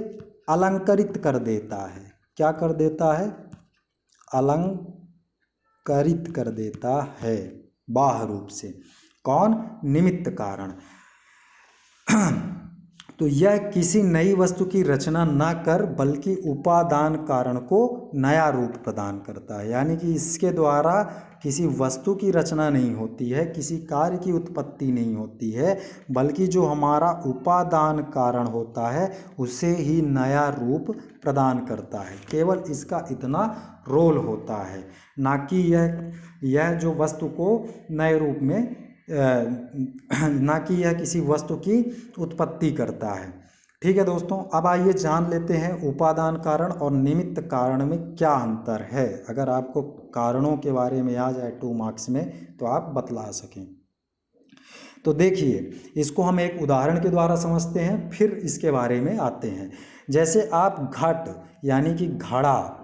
अलंकृत कर देता है। क्या कर देता है, अलंकृत कर देता है बाह्य रूप से। कौन, निमित्त कारण। तो यह किसी नई वस्तु की रचना न कर बल्कि उपादान कारण को नया रूप प्रदान करता है। यानी कि इसके द्वारा किसी वस्तु की रचना नहीं होती है, किसी कार्य की उत्पत्ति नहीं होती है, बल्कि जो हमारा उपादान कारण होता है उसे ही नया रूप प्रदान करता है। केवल इसका इतना रोल होता है, ना कि यह जो वस्तु को नए रूप में ना कि यह किसी वस्तु की उत्पत्ति करता है। ठीक है दोस्तों, अब आइए जान लेते हैं उपादान कारण और निमित्त कारण में क्या अंतर है। अगर आपको कारणों के बारे में आ जाए 2 मार्क्स में तो आप बतला सकें। तो देखिए इसको हम एक उदाहरण के द्वारा समझते हैं, फिर इसके बारे में आते हैं। जैसे आप घट यानी कि घड़ा,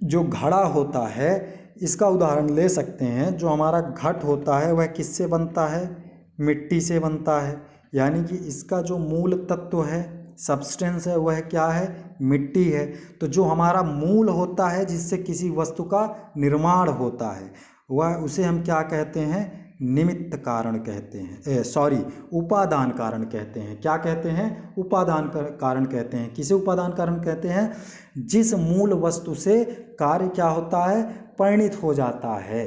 जो घड़ा होता है इसका उदाहरण ले सकते हैं। जो हमारा घट होता है वह किससे बनता है? मिट्टी से बनता है। यानी कि इसका जो मूल तत्व है, सब्सटेंस है, वह क्या है? मिट्टी है। तो जो हमारा मूल होता है जिससे किसी वस्तु का निर्माण होता है, वह उसे हम क्या कहते हैं? निमित्त कारण कहते हैं, उपादान कारण कहते हैं। क्या कहते हैं? उपादान कारण कहते हैं। किसे उपादान कारण कहते हैं? जिस मूल वस्तु से कार्य क्या होता है? परिणित हो जाता है।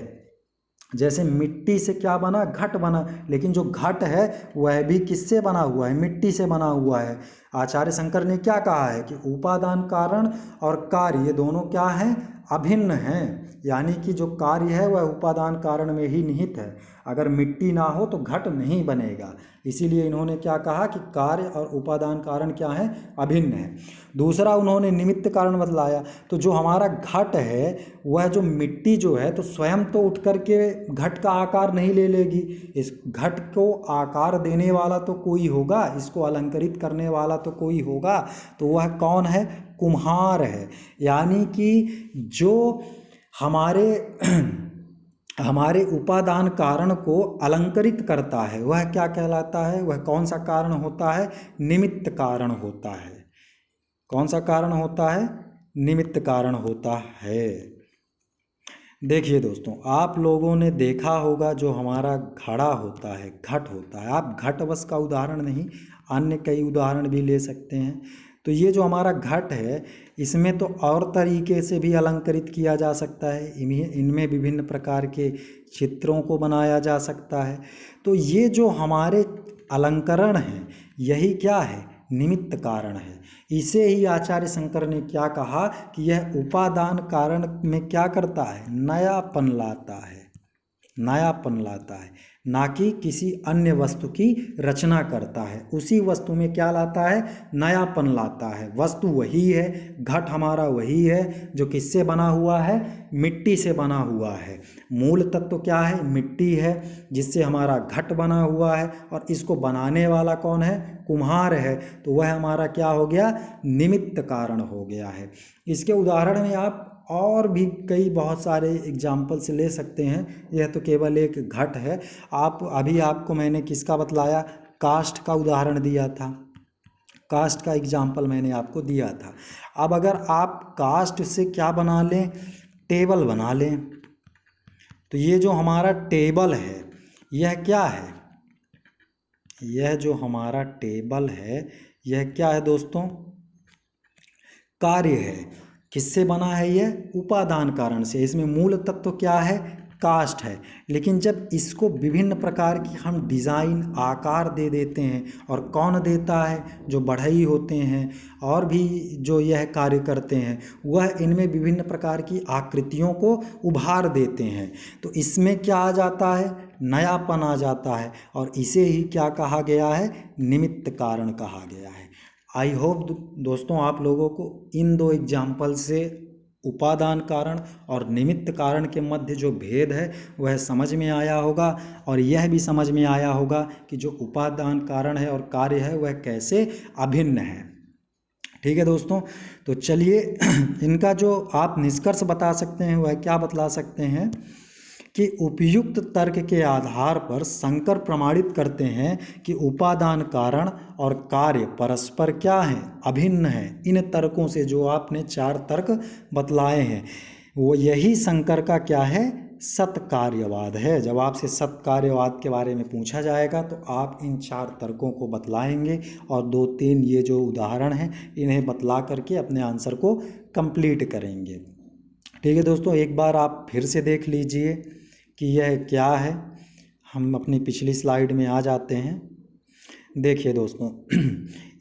जैसे मिट्टी से क्या बना? घट बना। लेकिन जो घट है वह भी किससे बना हुआ है? मिट्टी से बना हुआ है। आचार्य शंकर ने क्या कहा है कि उपादान कारण और कार्य ये दोनों क्या हैं? अभिन्न हैं। यानी कि जो कार्य है वह उपादान कारण में ही निहित है। अगर मिट्टी ना हो तो घट नहीं बनेगा। इसीलिए इन्होंने क्या कहा कि कार्य और उपादान कारण क्या है? अभिन्न है। दूसरा उन्होंने निमित्त कारण बतलाया। तो जो हमारा घट है वह जो मिट्टी जो है तो स्वयं तो उठ करके घट का आकार नहीं ले लेगी। इस घट को आकार देने वाला तो कोई होगा, इसको अलंकृत करने वाला तो कोई होगा। तो वह कौन है? कुम्हार है। यानी कि जो हमारे उपादान कारण को अलंकृत करता है वह क्या कहलाता है? वह कौन सा कारण होता है? निमित्त कारण होता है। कौन सा कारण होता है? निमित्त कारण होता है। देखिए दोस्तों, आप लोगों ने देखा होगा जो हमारा घड़ा होता है, घट होता है। आप घट बस का उदाहरण नहीं, अन्य कई उदाहरण भी ले सकते हैं। तो ये जो हमारा घट है इसमें तो और तरीके से भी अलंकृत किया जा सकता है। इनमें विभिन्न प्रकार के चित्रों को बनाया जा सकता है। तो ये जो हमारे अलंकरण हैं यही क्या है? निमित्त कारण है। इसे ही आचार्य शंकर ने क्या कहा कि यह उपादान कारण में क्या करता है? नयापन लाता है। नयापन लाता है, ना कि किसी अन्य वस्तु की रचना करता है। उसी वस्तु में क्या लाता है? नयापन लाता है। वस्तु वही है, घट हमारा वही है जो किससे बना हुआ है? मिट्टी से बना हुआ है। मूल तत्व क्या है? मिट्टी है, जिससे हमारा घट बना हुआ है। और इसको बनाने वाला कौन है? कुम्हार है। तो वह हमारा क्या हो गया? निमित्त कारण हो गया है। इसके उदाहरण में आप और भी कई बहुत सारे एग्जाम्पल्स ले सकते हैं। यह तो केवल एक घट है। आपको मैंने किसका बतलाया? काष्ठ का उदाहरण दिया था। काष्ठ का एग्जाम्पल मैंने आपको दिया था। अब अगर आप काष्ठ से क्या बना लें? टेबल बना लें। तो ये जो हमारा टेबल है यह क्या है? यह जो हमारा टेबल है यह क्या है दोस्तों? कार्य है। किससे बना है? यह उपादान कारण से। इसमें मूल तत्व क्या है? काष्ठ है। लेकिन जब इसको विभिन्न प्रकार की हम डिज़ाइन, आकार दे देते हैं, और कौन देता है? जो बढ़ई होते हैं और भी जो यह कार्य करते हैं, वह इनमें विभिन्न प्रकार की आकृतियों को उभार देते हैं। तो इसमें क्या आ जाता है? नयापन आ जाता है। और इसे ही क्या कहा गया है? निमित्त कारण कहा गया है। आई होप दोस्तों आप लोगों को इन दो एग्जाम्पल से उपादान कारण और निमित्त कारण के मध्य जो भेद है वह समझ में आया होगा। और यह भी समझ में आया होगा कि जो उपादान कारण है और कार्य है वह कैसे अभिन्न है। ठीक है दोस्तों, तो चलिए इनका जो आप निष्कर्ष बता सकते हैं वह क्या बतला सकते हैं कि उपयुक्त तर्क के आधार पर शंकर प्रमाणित करते हैं कि उपादान कारण और कार्य परस्पर क्या हैं? अभिन्न हैं। इन तर्कों से जो आपने 4 तर्क बतलाए हैं वो यही शंकर का क्या है? सत्कार्यवाद है। जब आपसे सत्कार्यवाद के बारे में पूछा जाएगा तो आप इन 4 तर्कों को बतलाएंगे और 2-3 ये जो उदाहरण हैं इन्हें बतला करके अपने आंसर को कंप्लीट करेंगे। ठीक है दोस्तों, एक बार आप फिर से देख लीजिए कि यह क्या है। हम अपनी पिछली स्लाइड में आ जाते हैं। देखिए दोस्तों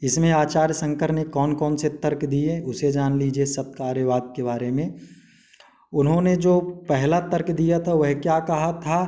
इसमें आचार्य शंकर ने कौन कौन से तर्क दिए उसे जान लीजिए सत्कार्यवाद के बारे में। उन्होंने जो पहला तर्क दिया था वह क्या कहा था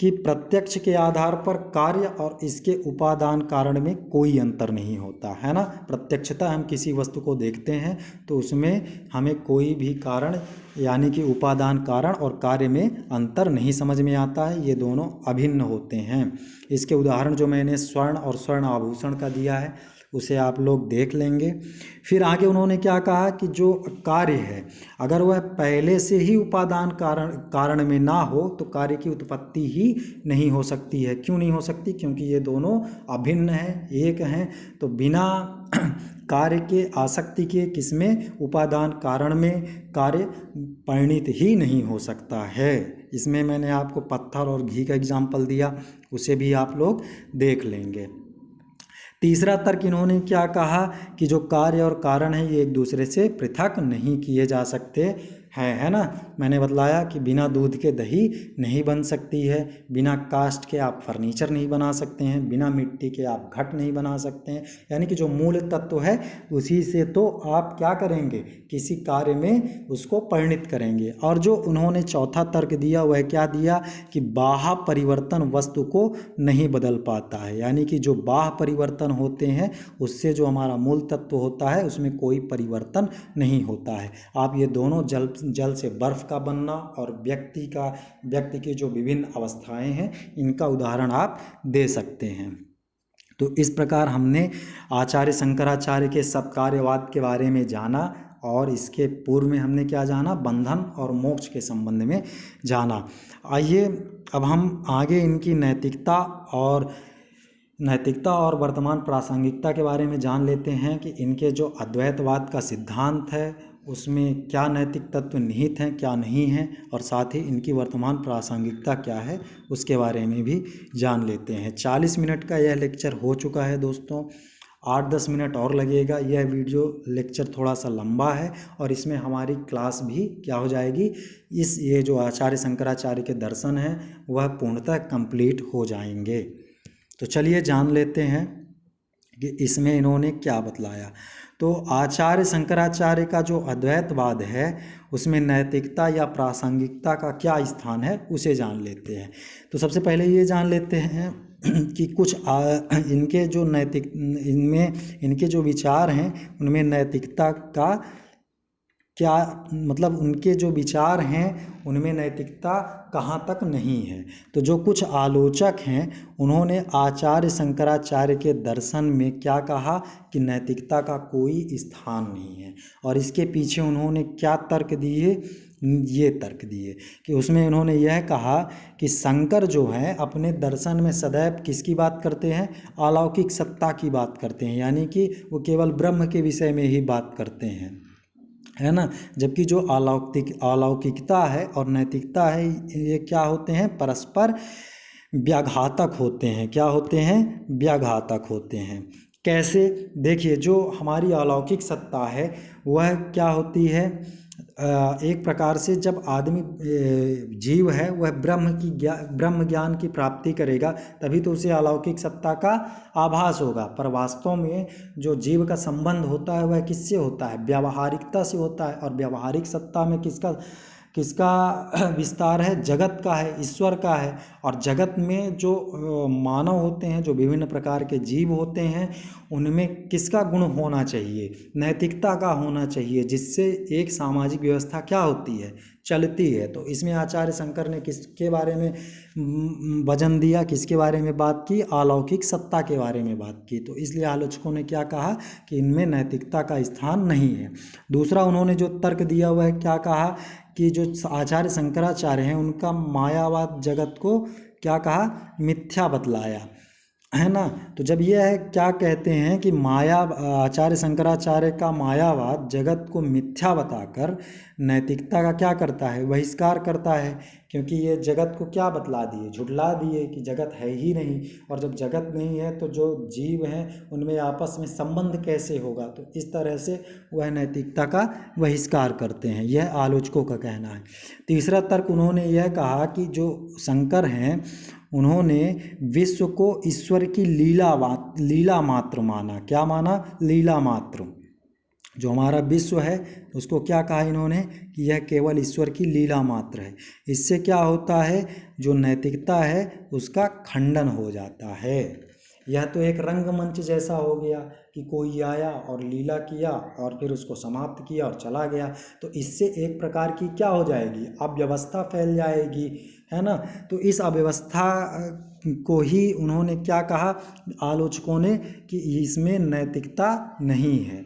कि प्रत्यक्ष के आधार पर कार्य और इसके उपादान कारण में कोई अंतर नहीं होता है ना। प्रत्यक्षता हम किसी वस्तु को देखते हैं तो उसमें हमें कोई भी कारण यानी कि उपादान कारण और कार्य में अंतर नहीं समझ में आता है, ये दोनों अभिन्न होते हैं। इसके उदाहरण जो मैंने स्वर्ण और स्वर्ण आभूषण का दिया है उसे आप लोग देख लेंगे। फिर आगे उन्होंने क्या कहा कि जो कार्य है अगर वह पहले से ही उपादान कारण में ना हो तो कार्य की उत्पत्ति ही नहीं हो सकती है। क्यों नहीं हो सकती? क्योंकि ये दोनों अभिन्न हैं, एक हैं। तो बिना कार्य के आसक्ति के किसमें? उपादान कारण में कार्य परिणित ही नहीं हो सकता है। इसमें मैंने आपको पत्थर और घी का एग्जाम्पल दिया, उसे भी आप लोग देख लेंगे। तीसरा तर्क इन्होंने क्या कहा कि जो कार्य और कारण है ये एक दूसरे से पृथक नहीं किए जा सकते हैं, है ना। मैंने बतलाया कि बिना दूध के दही नहीं बन सकती है, बिना काष्ठ के आप फर्नीचर नहीं बना सकते हैं, बिना मिट्टी के आप घट नहीं बना सकते हैं। यानी कि जो मूल तत्व है उसी से तो आप क्या करेंगे? किसी कार्य में उसको परिणित करेंगे। और जो उन्होंने चौथा तर्क दिया वह क्या दिया कि बाह्य परिवर्तन वस्तु को नहीं बदल पाता है। यानी कि जो बाह्य परिवर्तन होते हैं उससे जो हमारा मूल तत्व होता है उसमें कोई परिवर्तन नहीं होता है। आप ये दोनों जल से बर्फ़ का बनना और व्यक्ति की जो विभिन्न अवस्थाएं हैं इनका उदाहरण आप दे सकते हैं। तो इस प्रकार हमने आचार्य शंकराचार्य के सत्कार्यवाद के बारे में जाना और इसके पूर्व में हमने क्या जाना? बंधन और मोक्ष के संबंध में जाना। आइए अब हम आगे इनकी नैतिकता और वर्तमान प्रासंगिकता के बारे में जान लेते हैं कि इनके जो अद्वैतवाद का सिद्धांत है उसमें क्या नैतिक तत्व निहित हैं, क्या नहीं हैं, और साथ ही इनकी वर्तमान प्रासंगिकता क्या है उसके बारे में भी जान लेते हैं। 40 मिनट का यह लेक्चर हो चुका है दोस्तों, 8-10 मिनट और लगेगा। यह वीडियो लेक्चर थोड़ा सा लंबा है और इसमें हमारी क्लास भी क्या हो जाएगी, ये जो आचार्य शंकराचार्य के दर्शन हैं वह पूर्णतः कंप्लीट हो जाएंगे। तो चलिए जान लेते हैं कि इसमें इन्होंने क्या बतलाया। तो आचार्य शंकराचार्य का जो अद्वैतवाद है उसमें नैतिकता या प्रासंगिकता का क्या स्थान है उसे जान लेते हैं। तो सबसे पहले ये जान लेते हैं कि कुछ इनके जो विचार हैं उनमें नैतिकता का क्या मतलब, उनके जो विचार हैं उनमें नैतिकता कहाँ तक नहीं है। तो जो कुछ आलोचक हैं उन्होंने आचार्य शंकराचार्य के दर्शन में क्या कहा कि नैतिकता का कोई स्थान नहीं है। और इसके पीछे उन्होंने क्या तर्क दिए? ये तर्क दिए कि उसमें उन्होंने यह कहा कि शंकर जो हैं अपने दर्शन में सदैव किसकी बात करते हैं? अलौकिक सत्ता की बात करते हैं। यानी कि वो केवल ब्रह्म के विषय में ही बात करते हैं, है ना। जबकि जो अलौकिकता है और नैतिकता है ये क्या होते हैं? परस्पर व्याघातक होते हैं। क्या होते हैं? व्याघातक होते हैं। कैसे? देखिए, जो हमारी अलौकिक सत्ता है वह क्या होती है? एक प्रकार से जब आदमी जीव है वह ब्रह्म ज्ञान की प्राप्ति करेगा तभी तो उसे अलौकिक सत्ता का आभास होगा। पर वास्तव में जो जीव का संबंध होता है वह किससे होता है? व्यावहारिकता से होता है। और व्यावहारिक सत्ता में किसका विस्तार है? जगत का है, ईश्वर का है। और जगत में जो मानव होते हैं, जो विभिन्न प्रकार के जीव होते हैं, उनमें किसका गुण होना चाहिए? नैतिकता का होना चाहिए, जिससे एक सामाजिक व्यवस्था क्या होती है? चलती है। तो इसमें आचार्य शंकर ने किसके बारे में वजन दिया? किसके बारे में बात की? अलौकिक सत्ता के बारे में बात की। तो इसलिए आलोचकों ने क्या कहा कि इनमें नैतिकता का स्थान नहीं है। दूसरा उन्होंने जो तर्क दिया हुआ है, क्या कहा कि जो आचार्य शंकराचार्य हैं उनका मायावाद जगत को क्या कहा? मिथ्या बतलाया, है ना। तो जब यह है क्या कहते हैं कि आचार्य शंकराचार्य का मायावाद जगत को मिथ्या बताकर नैतिकता का क्या करता है? बहिष्कार करता है। क्योंकि ये जगत को क्या बतला दिए? झुठला दिए कि जगत है ही नहीं। और जब जगत नहीं है तो जो जीव हैं उनमें आपस में संबंध कैसे होगा? तो इस तरह से वह नैतिकता का बहिष्कार करते हैं। यह आलोचकों का कहना है। तीसरा तर्क उन्होंने यह कहा कि जो शंकर हैं उन्होंने विश्व को ईश्वर की लीला मात्र माना। क्या माना? लीला मात्र। जो हमारा विश्व है उसको क्या कहा इन्होंने कि यह केवल ईश्वर की लीला मात्र है। इससे क्या होता है? जो नैतिकता है उसका खंडन हो जाता है। यह तो एक रंगमंच जैसा हो गया कि कोई आया और लीला किया और फिर उसको समाप्त किया और चला गया। तो इससे एक प्रकार की क्या हो जाएगी, अव्यवस्था फैल जाएगी, है ना। तो इस अव्यवस्था को ही उन्होंने क्या कहा आलोचकों ने कि इसमें नैतिकता नहीं है।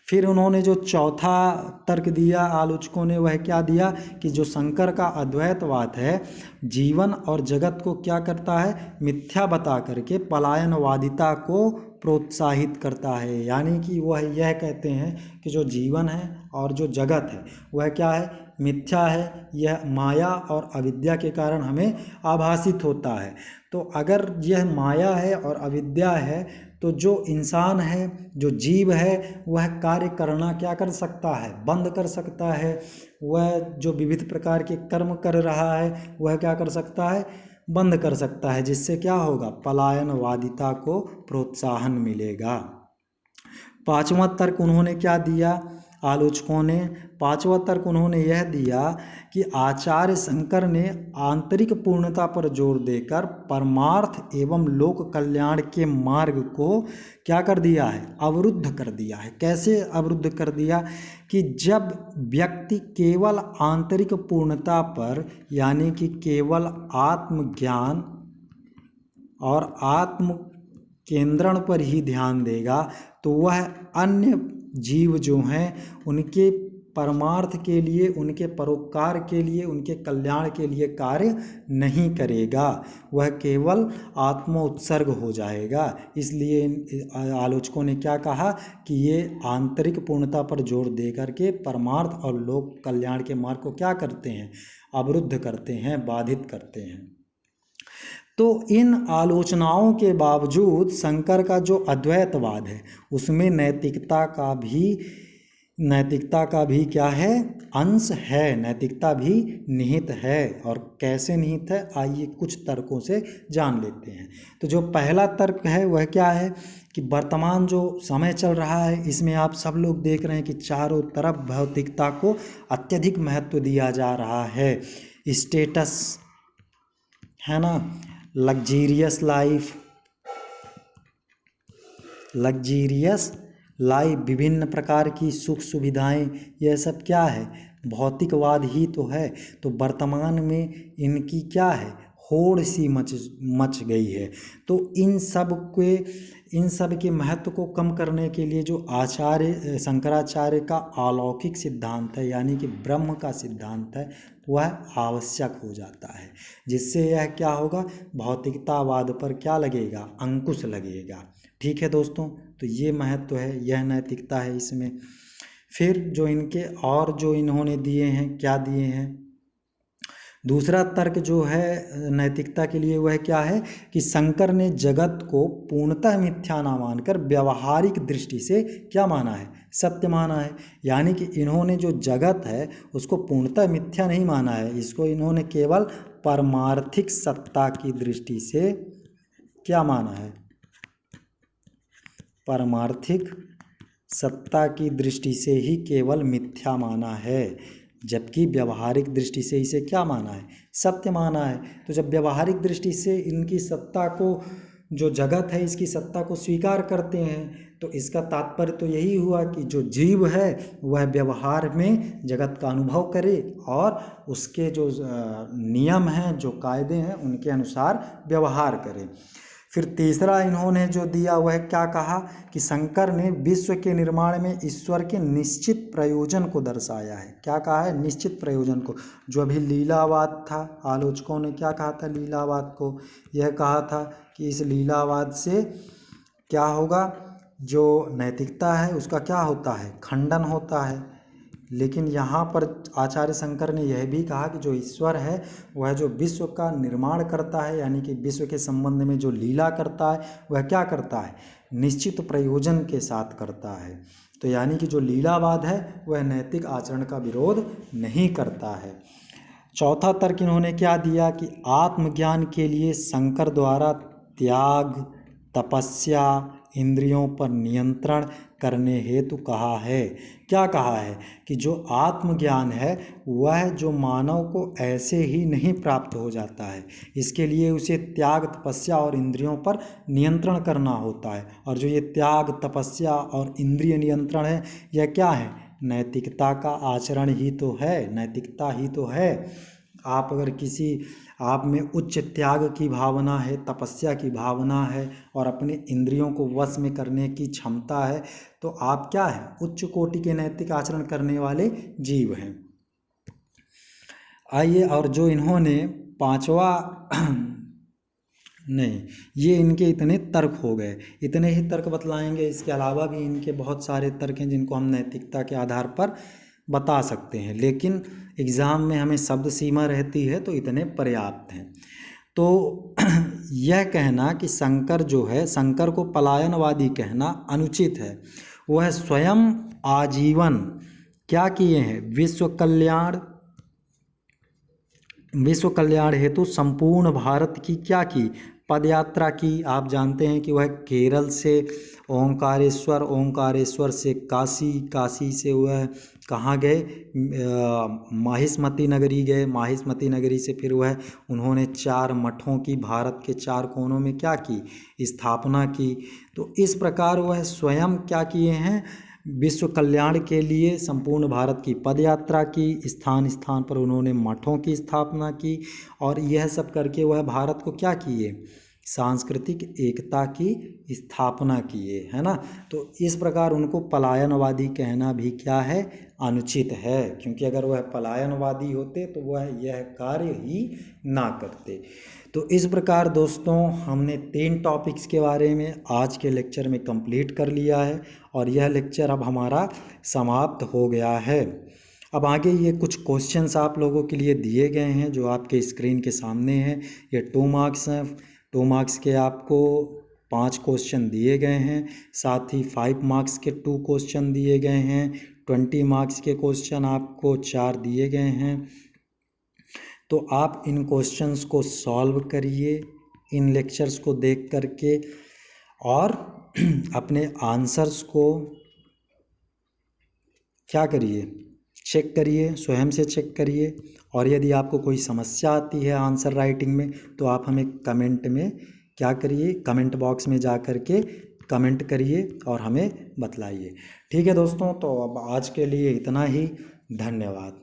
फिर उन्होंने जो चौथा तर्क दिया आलोचकों ने, वह क्या दिया कि जो शंकर का अद्वैतवाद है जीवन और जगत को क्या करता है, मिथ्या बता करके पलायनवादिता को प्रोत्साहित करता है। यानी कि वह यह कहते हैं कि जो जीवन है और जो जगत है वह क्या है, मिथ्या है, यह माया और अविद्या के कारण हमें आभासित होता है। तो अगर यह माया है और अविद्या है तो जो इंसान है, जो जीव है, वह कार्य करना क्या कर सकता है, बंद कर सकता है। वह जो विविध प्रकार के कर्म कर रहा है वह क्या कर सकता है, बंद कर सकता है, जिससे क्या होगा, पलायनवादिता को प्रोत्साहन मिलेगा। पांचवा तर्क उन्होंने क्या दिया आलोचकों ने, पांचवा तर्क उन्होंने यह दिया कि आचार्य शंकर ने आंतरिक पूर्णता पर जोर देकर परमार्थ एवं लोक कल्याण के मार्ग को क्या कर दिया है, अवरुद्ध कर दिया है। कैसे अवरुद्ध कर दिया कि जब व्यक्ति केवल आंतरिक पूर्णता पर यानी कि केवल आत्मज्ञान और आत्म केंद्रण पर ही ध्यान देगा तो वह अन्य जीव जो हैं उनके परमार्थ के लिए, उनके परोपकार के लिए, उनके कल्याण के लिए कार्य नहीं करेगा, वह केवल आत्मोत्सर्ग हो जाएगा। इसलिए आलोचकों ने क्या कहा कि ये आंतरिक पूर्णता पर जोर दे करके परमार्थ और लोक कल्याण के मार्ग को क्या करते हैं, अवरुद्ध करते हैं, बाधित करते हैं। तो इन आलोचनाओं के बावजूद शंकर का जो अद्वैतवाद है उसमें नैतिकता का भी क्या है, अंश है, नैतिकता भी निहित है। और कैसे निहित है, आइए कुछ तर्कों से जान लेते हैं। तो जो पहला तर्क है वह क्या है कि वर्तमान जो समय चल रहा है इसमें आप सब लोग देख रहे हैं कि चारों तरफ भौतिकता को अत्यधिक महत्व दिया जा रहा है। स्टेटस है ना, लग्जीरियस लाइफ, विभिन्न प्रकार की सुख सुविधाएं, यह सब क्या है, भौतिकवाद ही तो है। तो वर्तमान में इनकी क्या है, होड़ सी मच गई है। तो इन सब के महत्व को कम करने के लिए जो आचार्य शंकराचार्य का अलौकिक सिद्धांत है यानी कि ब्रह्म का सिद्धांत है वह आवश्यक हो जाता है, जिससे यह क्या होगा, भौतिकतावाद पर क्या लगेगा, अंकुश लगेगा। ठीक है दोस्तों, तो ये महत्व है, यह नैतिकता है इसमें। फिर जो इनके और जो इन्होंने दिए हैं, क्या दिए हैं, दूसरा तर्क जो है नैतिकता के लिए वह क्या है कि शंकर ने जगत को पूर्णतः मिथ्या ना मानकर व्यवहारिक दृष्टि से क्या माना है, सत्य माना है। यानी कि इन्होंने जो जगत है उसको पूर्णतः मिथ्या नहीं माना है, इसको इन्होंने केवल परमार्थिक सत्ता की दृष्टि से क्या माना है, पारमार्थिक सत्ता की दृष्टि से ही केवल मिथ्या माना है, जबकि व्यवहारिक दृष्टि से इसे क्या माना है, सत्य माना है। तो जब व्यवहारिक दृष्टि से इनकी सत्ता को, जो जगत है इसकी सत्ता को स्वीकार करते हैं तो इसका तात्पर्य तो यही हुआ कि जो जीव है वह व्यवहार में जगत का अनुभव करे और उसके जो नियम हैं, जो कायदे हैं, उनके अनुसार व्यवहार करे। फिर तीसरा इन्होंने जो दिया वह क्या कहा कि शंकर ने विश्व के निर्माण में ईश्वर के निश्चित प्रयोजन को दर्शाया है। क्या कहा है, निश्चित प्रयोजन को। जो अभी लीलावाद था, आलोचकों ने क्या कहा था लीलावाद को, यह कहा था कि इस लीलावाद से क्या होगा, जो नैतिकता है उसका क्या होता है, खंडन होता है। लेकिन यहाँ पर आचार्य शंकर ने यह भी कहा कि जो ईश्वर है वह जो विश्व का निर्माण करता है यानी कि विश्व के संबंध में जो लीला करता है वह क्या करता है, निश्चित प्रयोजन के साथ करता है। तो यानी कि जो लीलावाद है वह नैतिक आचरण का विरोध नहीं करता है। चौथा तर्क इन्होंने क्या दिया कि आत्मज्ञान के लिए शंकर द्वारा त्याग, तपस्या इंद्रियों पर नियंत्रण करने हेतु कहा है। क्या कहा है कि जो आत्मज्ञान है वह जो मानव को ऐसे ही नहीं प्राप्त हो जाता है, इसके लिए उसे त्याग, तपस्या और इंद्रियों पर नियंत्रण करना होता है। और जो ये त्याग, तपस्या और इंद्रिय नियंत्रण है, यह क्या है? नैतिकता का आचरण ही तो है, नैतिकता ही तो है। आप अगर आप में उच्च त्याग की भावना है, तपस्या की भावना है और अपने इंद्रियों को वश में करने की क्षमता है, तो आप क्या है? उच्च कोटि के नैतिक आचरण करने वाले जीव हैं। आइए, और जो इन्होंने पांचवा नहीं, ये इनके इतने तर्क हो गए, इतने ही तर्क बतलाएंगे। इसके अलावा भी इनके बहुत सारे तर्क हैं जिनको हम नैतिकता के आधार पर बता सकते हैं, लेकिन एग्ज़ाम में हमें शब्द सीमा रहती है तो इतने पर्याप्त हैं। तो यह कहना कि शंकर जो है, शंकर को पलायनवादी कहना अनुचित है। वह स्वयं आजीवन क्या किए हैं? विश्व कल्याण हेतु संपूर्ण भारत की क्या की? पदयात्रा की। आप जानते हैं कि वह केरल से ओंकारेश्वर, ओंकारेश्वर से काशी, काशी से वह कहाँ गए? माहिष्मती नगरी गए, माहिष्मती नगरी से फिर वह उन्होंने 4 मठों की भारत के 4 कोनों में क्या की? स्थापना की। तो इस प्रकार वह स्वयं क्या किए हैं? विश्व कल्याण के लिए संपूर्ण भारत की पदयात्रा की, स्थान स्थान पर उन्होंने मठों की स्थापना की, और यह सब करके वह भारत को क्या किए? सांस्कृतिक एकता की स्थापना किए, है ना। तो इस प्रकार उनको पलायनवादी कहना भी क्या है? अनुचित है, क्योंकि अगर वह पलायनवादी होते तो वह यह कार्य ही ना करते। तो इस प्रकार दोस्तों हमने 3 टॉपिक्स के बारे में आज के लेक्चर में कंप्लीट कर लिया है, और यह लेक्चर अब हमारा समाप्त हो गया है। अब आगे ये कुछ क्वेश्चंस आप लोगों के लिए दिए गए हैं जो आपके स्क्रीन के सामने हैं। ये 2 मार्क्स हैं। 2 मार्क्स के आपको 5 क्वेश्चन दिए गए हैं, साथ ही 5 मार्क्स के 2 क्वेश्चन दिए गए हैं। 20 मार्क्स के क्वेश्चन आपको 4 दिए गए हैं। तो आप इन क्वेश्चंस को सॉल्व करिए इन लेक्चर्स को देख करके, और अपने आंसर्स को क्या करिए? चेक करिए, स्वयं से चेक करिए। और यदि आपको कोई समस्या आती है आंसर राइटिंग में, तो आप हमें कमेंट में क्या करिए? कमेंट बॉक्स में जा कर के कमेंट करिए और हमें बतलाइए। ठीक है दोस्तों, तो अब आज के लिए इतना ही। धन्यवाद।